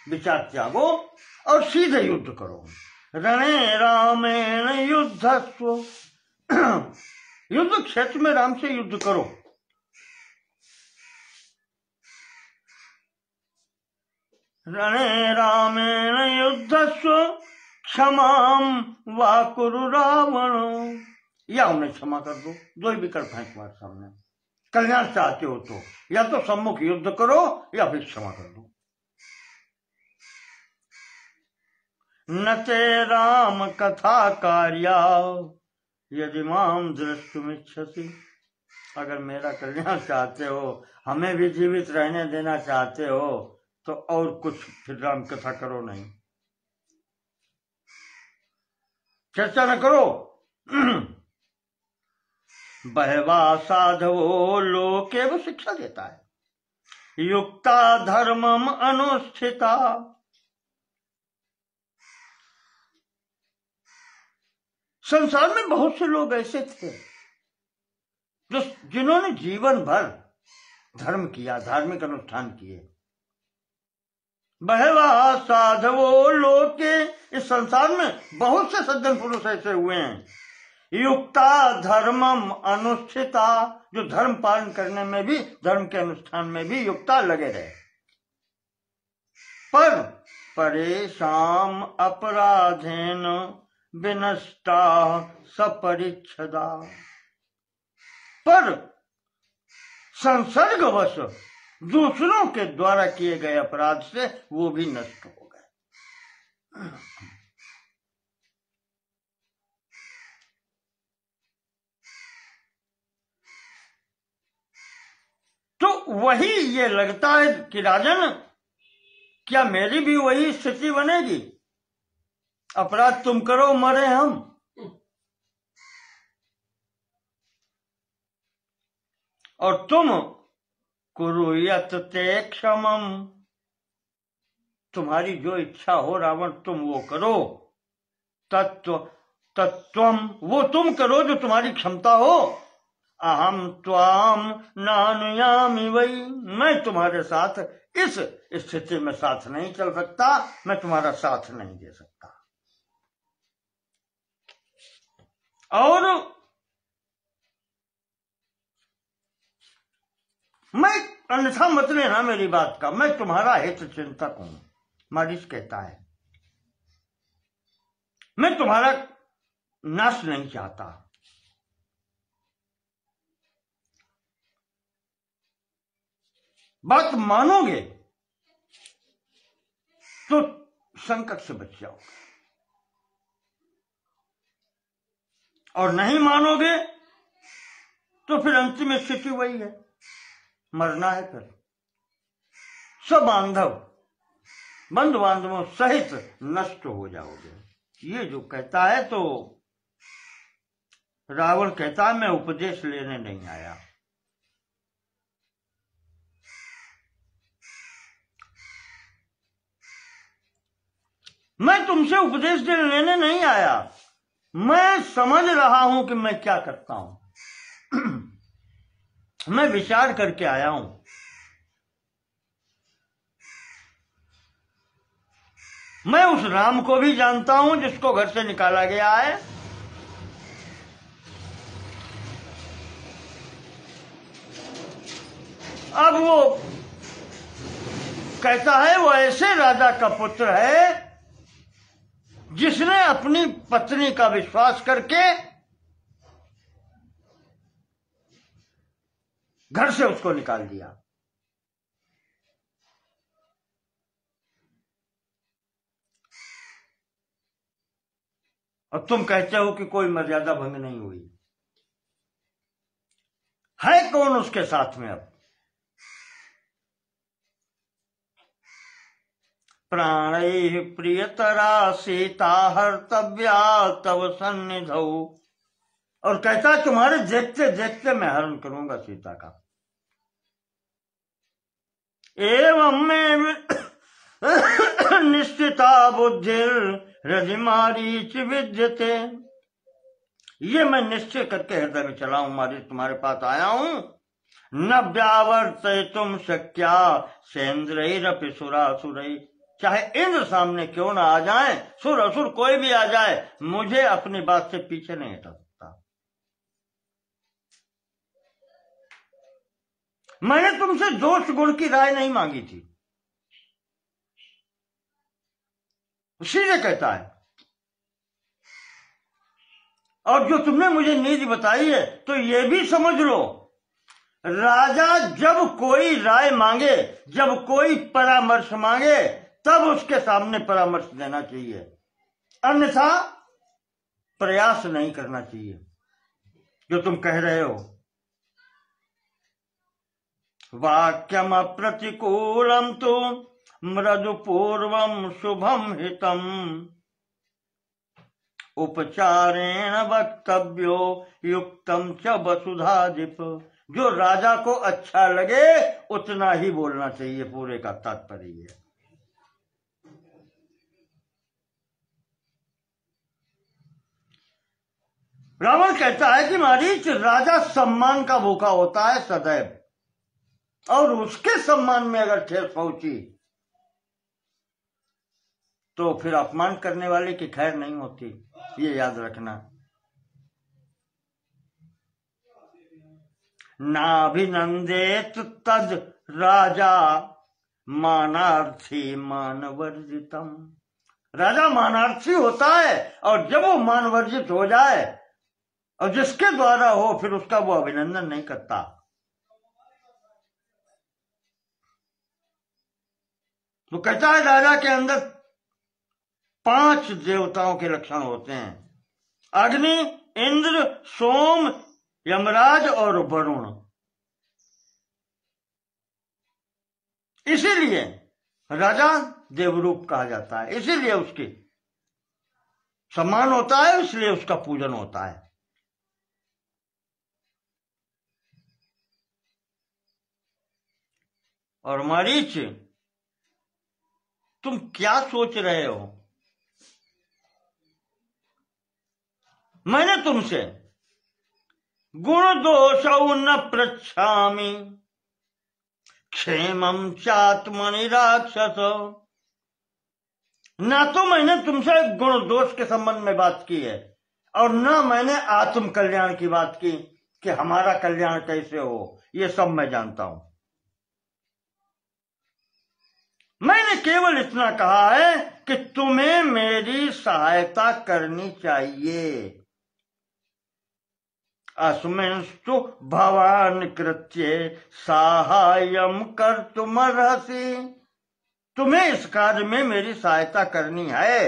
विचार त्यागो और सीधे युद्ध करो। रणे रामेण युद्धस्व, युद्ध क्षेत्र में राम से युद्ध करो। रणे रामेण युद्धस्व क्षमाम वा कुरु रावण, या उन्हें क्षमा कर दो। दो ही विकल्प हैं तुम्हारे सामने। कल्याण चाहते हो तो या तो सम्मुख युद्ध करो या फिर क्षमा कर दो। न ते राम कथा कार्या यदि माम दृष्टुमिच्छसि, अगर मेरा कल्याण चाहते हो, हमें भी जीवित रहने देना चाहते हो, तो और कुछ फिर राम कथा करो नहीं, चर्चा न करो। बहवा साधवो लोके, वो शिक्षा देता है। युक्ता धर्मम अनुष्ठिता, संसार में बहुत से लोग ऐसे थे जो जिन्होंने जीवन भर धर्म किया, धार्मिक अनुष्ठान किए। बहवा साधवो लोके, इस संसार में बहुत से सज्जन पुरुष ऐसे हुए हैं। युक्ता धर्मम अनुष्ठिता, जो धर्म पालन करने में भी, धर्म के अनुष्ठान में भी युक्ता लगे रहे। पर परेशान अपराधेन विनष्टा सपरिच्छदा, पर संसर्गवश दूसरों के द्वारा किए गए अपराध से वो भी नष्ट हो गए। तो वही ये लगता है कि राजन, क्या मेरी भी वही स्थिति बनेगी? अपराध तुम करो, मरे हम। और तुम कुरुयत ते क्षमम, तुम्हारी जो इच्छा हो रावण तुम वो करो। तत्वम, वो तुम करो जो तुम्हारी क्षमता हो। अहम त्वाम नानुयामि वही, मैं तुम्हारे साथ इस स्थिति में साथ नहीं चल सकता, मैं तुम्हारा साथ नहीं दे सकता। और मैं, अन्यथा मत लेना मेरी बात का, मैं तुम्हारा हित चिंतक हूं। मारिस कहता है मैं तुम्हारा नाश नहीं चाहता। बात मानोगे तो संकट से बच जाओगे, और नहीं मानोगे तो फिर अंतिम स्थिति वही है, मरना है। फिर सब बंधु बांधवों सहित नष्ट हो जाओगे। ये जो कहता है, तो रावण कहता है मैं उपदेश लेने नहीं आया। मैं तुमसे उपदेश लेने नहीं आया, मैं समझ रहा हूं कि मैं क्या करता हूं। मैं विचार करके आया हूं। मैं उस राम को भी जानता हूं जिसको घर से निकाला गया है, अब वो कहता है वो ऐसे राजा का पुत्र है जिसने अपनी पत्नी का विश्वास करके घर से उसको निकाल दिया। और तुम कहते हो कि कोई मर्यादा भंग नहीं हुई। है कौन उसके साथ में? अब प्राणैः प्रियतरा सीता हर्तव्या तव सन्निधौ। और कहता तुम्हारे देखते देखते मैं हरण करूंगा सीता का। एवं में निश्चिता बुद्धिर हृदय मारीच विद्यते। ये मैं निश्चय करके हृदय में चला हूं, मारीच तुम्हारे पास आया हूं। न व्यावर्तयितुं शक्या सेन्द्रैरपि सुरासुरै। चाहे इंद्र सामने क्यों ना आ जाए, सुर असुर कोई भी आ जाए, मुझे अपनी बात से पीछे नहीं हटा सकता। मैंने तुमसे दोष गुण की राय नहीं मांगी थी, सीधे कहता है। और जो तुमने मुझे नीति बताई है तो ये भी समझ लो, राजा जब कोई राय मांगे, जब कोई परामर्श मांगे, तब उसके सामने परामर्श देना चाहिए, अन्यथा प्रयास नहीं करना चाहिए। जो तुम कह रहे हो वाक्यम अप्रतिकूलम तो मृदुपूर्वम शुभम हितम उपचारेण वक्तव्यो युक्तम च वसुधाधिप। जो राजा को अच्छा लगे उतना ही बोलना चाहिए, पूरे का तात्पर्य है। रावण कहता है कि मारीच, राजा सम्मान का भूखा होता है सदैव, और उसके सम्मान में अगर ठेस पहुंची तो फिर अपमान करने वाले की खैर नहीं होती, ये याद रखना। नाभिनंदेत तद राजा मानार्थी मानवर्जितम। राजा मानार्थी होता है, और जब वो मानवर्जित हो जाए और जिसके द्वारा हो, फिर उसका वो अभिनंदन नहीं करता। तो कहता है राजा के अंदर 5 देवताओं के लक्षण होते हैं, अग्नि, इंद्र, सोम, यमराज और वरुण। इसीलिए राजा देवरूप कहा जाता है, इसीलिए उसकी सम्मान होता है, इसलिए उसका पूजन होता है। और मारीच, तुम क्या सोच रहे हो? मैंने तुमसे गुण दोषौ न पृच्छामि क्षेमं चात्मनि राक्षस। ना तो मैंने तुमसे गुण दोष के संबंध में बात की है, और ना मैंने आत्म कल्याण की बात की कि हमारा कल्याण कैसे हो। ये सब मैं जानता हूं। मैंने केवल इतना कहा है कि तुम्हें मेरी सहायता करनी चाहिए। अस्मिंस्तु भवान् कृत्ये साहाय्यं कर्तुमर्हसि। तुम्हें इस कार्य में मेरी सहायता करनी है,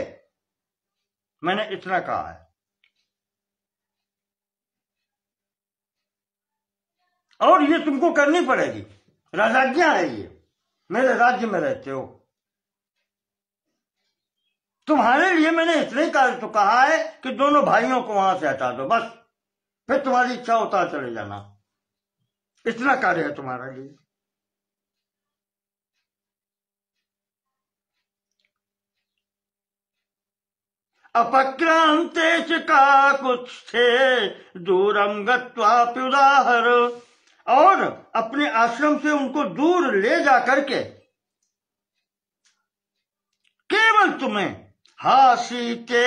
मैंने इतना कहा है। और ये तुमको करनी पड़ेगी, राजाज्ञा है, ये मेरे राज्य में रहते हो। तुम्हारे लिए मैंने इतने कार्य तो कहा है कि दोनों भाइयों को वहां से हटा दो, बस। फिर तुम्हारी इच्छा होता है चले जाना, इतना कार्य है तुम्हारे लिए। अपक्रांते च काकुत्स्थे दूरम गत्वाप्युदाहर। और अपने आश्रम से उनको दूर ले जा करके केवल तुम्हें हासीते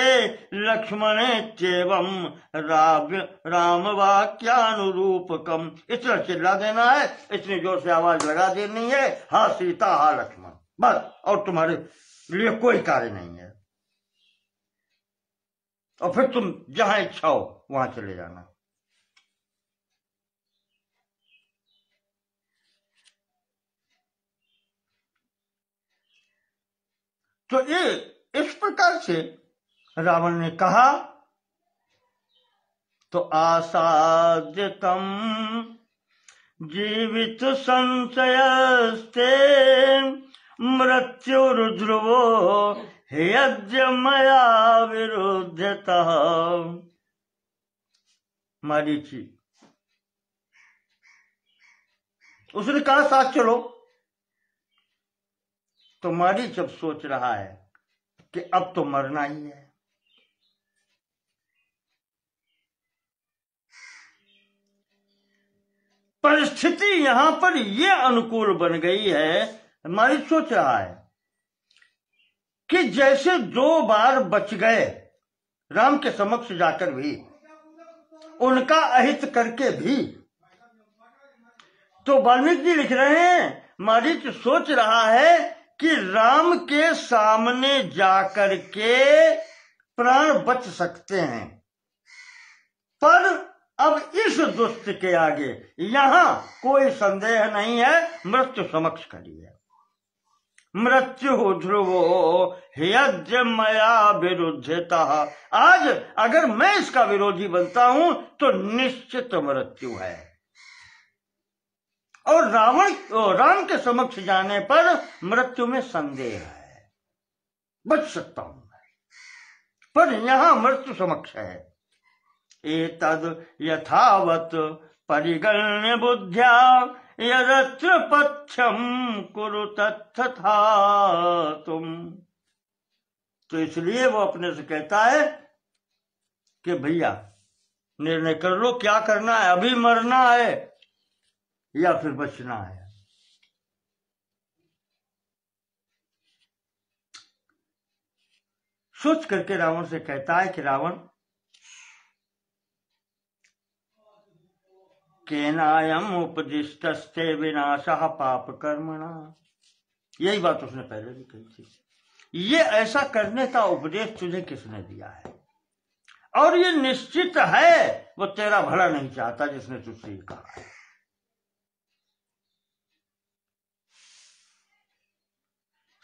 लक्ष्मणेत्येवं राम वाक्यानुरूपकम। इतना चिल्ला देना है, इतनी जोर से आवाज लगा देनी है, हा सीता हा लक्ष्मण, बस, और तुम्हारे लिए कोई कार्य नहीं है। और फिर तुम जहां इच्छा हो वहां चले जाना। तो ये इस प्रकार से रावण ने कहा तो आसाद्यतम जीवित संशयस्ते मृत्युर्ध्रुवो यद्य मया विरुध्यतः। मरीचि उसने कहा साथ चलो। तो मरीच जब सोच रहा है कि अब तो मरना ही है, परिस्थिति यहां पर यह अनुकूल बन गई है, मरीच सोच रहा है कि जैसे 2 बार बच गए राम के समक्ष जाकर भी, उनका अहित करके भी। तो वाल्मीकि जी लिख रहे हैं, मरीच सोच रहा है कि राम के सामने जाकर के प्राण बच सकते हैं, पर अब इस दुष्ट के आगे यहां कोई संदेह नहीं है, मृत्यु समक्ष खड़ी है। मृत्यु ध्रुवो यद्य मया विरुद्धता। आज अगर मैं इसका विरोधी बनता हूं तो निश्चित मृत्यु है। और राम के समक्ष जाने पर मृत्यु में संदेह है, बच सकता हूं मैं, पर यहां मृत्यु समक्ष है। एतद यथावत परिगण्य बुद्ध्या यदत्र पथ्यम कुरु तथा तुम। तो इसलिए वो अपने से कहता है कि भैया निर्णय कर लो, क्या करना है, अभी मरना है या फिर बचना है। सोच करके रावण से कहता है कि रावण, केनायम उपदिष्टस्ते विनाशः पाप कर्मणा। यही बात उसने पहले भी कही थी। ये ऐसा करने का उपदेश तुझे किसने दिया है? और ये निश्चित है वो तेरा भला नहीं चाहता जिसने तुझसे कहा है।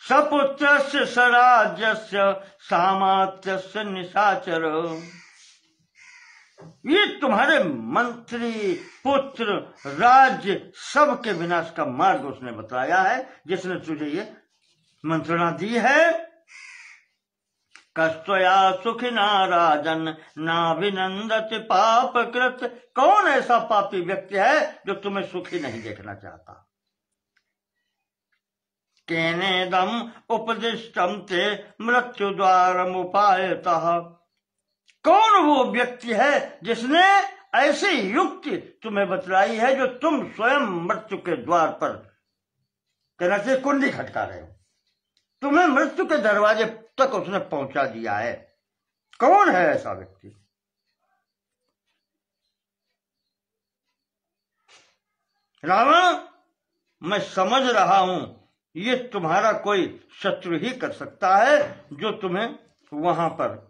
सपुत्रस्य सराज्यस्य सामात्यस्य निशाचर। ये तुम्हारे मंत्री, पुत्र, राज्य सबके विनाश का मार्ग उसने बताया है, जिसने तुझे ये मंत्रणा दी है। कष्टया सुखिना राजन नाभिनंदति पाप कृत। कौन ऐसा पापी व्यक्ति है जो तुम्हें सुखी नहीं देखना चाहता? केनेदम उपदिष्टम ते मृत्यु द्वारम उपायतः। कौन वो व्यक्ति है जिसने ऐसी युक्ति तुम्हें बतलाई है जो तुम स्वयं मृत्यु के द्वार पर कहना चाहिए कुंडी खटका रहे हो? तुम्हें मृत्यु के दरवाजे तक उसने पहुंचा दिया है। कौन है ऐसा व्यक्ति? रावण, मैं समझ रहा हूं ये तुम्हारा कोई शत्रु ही कर सकता है जो तुम्हें वहां पर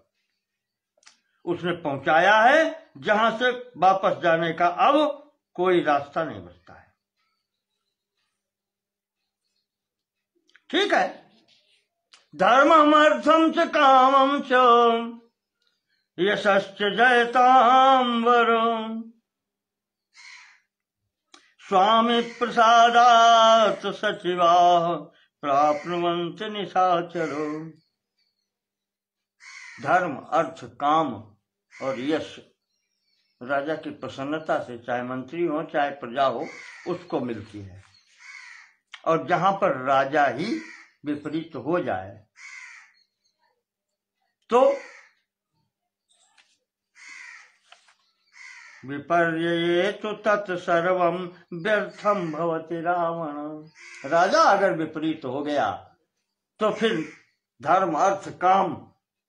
उसने पहुंचाया है जहां से वापस जाने का अब कोई रास्ता नहीं बचता है। ठीक है, धर्मम अर्थम च कामम च यशश्च जयताम वरम स्वामी प्रसादात् सचिवा प्राप्नुवन्त निशाचरो। धर्म, अर्थ, काम और यश राजा की प्रसन्नता से, चाहे मंत्री हो चाहे प्रजा हो, उसको मिलती है। और जहां पर राजा ही विपरीत हो जाए तो विपर्ययेतु तत्सर्वं व्यर्थम भवति रावण। राजा अगर विपरीत हो गया तो फिर धर्म, अर्थ, काम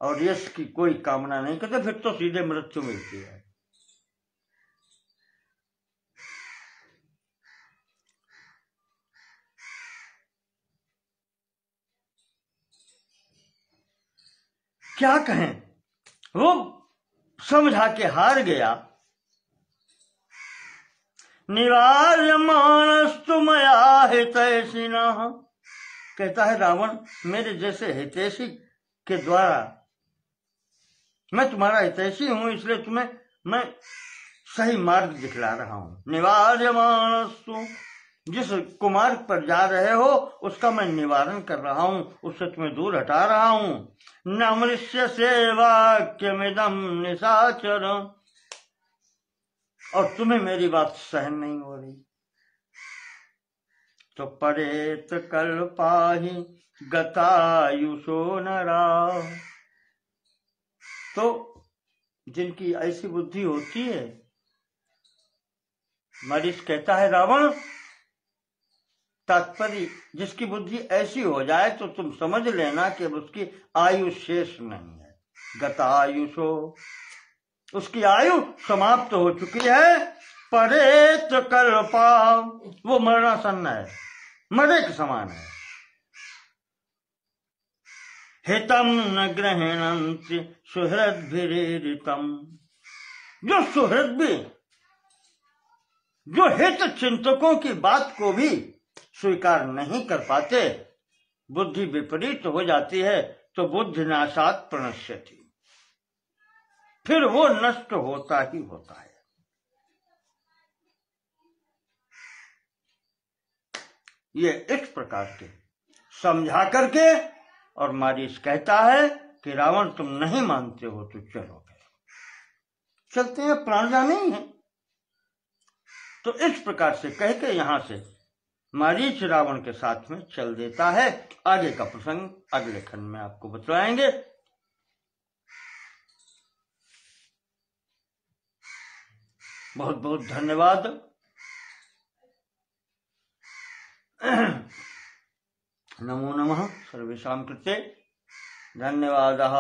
और यश की कोई कामना नहीं करते, फिर तो सीधे मृत्यु मिलती है। क्या कहें, वो समझा के हार गया। निवार्यमाणस्तु मया हितैषिणः, कहता है रावण मेरे जैसे हितैषी के द्वारा, मैं तुम्हारा हितैषी हूं इसलिए तुम्हें मैं सही मार्ग दिखला रहा हूं। निवार्यमाणस्तु, जिस कुमार्ग पर जा रहे हो उसका मैं निवारण कर रहा हूं, उससे तुम्हें दूर हटा रहा हूं। न मृष्य से वाक्यमिदं निशाचर, और तुम्हें मेरी बात सहन नहीं हो रही। तो परेत कल्पाहि गतायुषो नरा, तो जिनकी ऐसी बुद्धि होती है, मरीच कहता है रावण तात्पर्य जिसकी बुद्धि ऐसी हो जाए तो तुम समझ लेना कि उसकी आयु शेष नहीं है। गतायुषो, उसकी आयु समाप्त हो चुकी है। परेत कल्पा, वो मरणासन्न है, मरे के समान है। हितम न गृह्णन्ति सुहृद्भिरीरितम, जो सुहृद भी, जो हित चिंतकों की बात को भी स्वीकार नहीं कर पाते, बुद्धि विपरीत हो जाती है तो बुद्धि नाशात् प्रणश्यति, फिर वो नष्ट होता ही होता है। ये इस प्रकार के समझा करके, और मारीच कहता है कि रावण तुम नहीं मानते हो तो चलो, चलते हैं, प्राण जाने ही है। तो इस प्रकार से कह के यहां से मारीच रावण के साथ में चल देता है। आगे का प्रसंग अगले खंड में आपको बतलाएंगे। बहुत बहुत धन्यवाद। नमो नमः सर्वेषां कृते, धन्यवादः।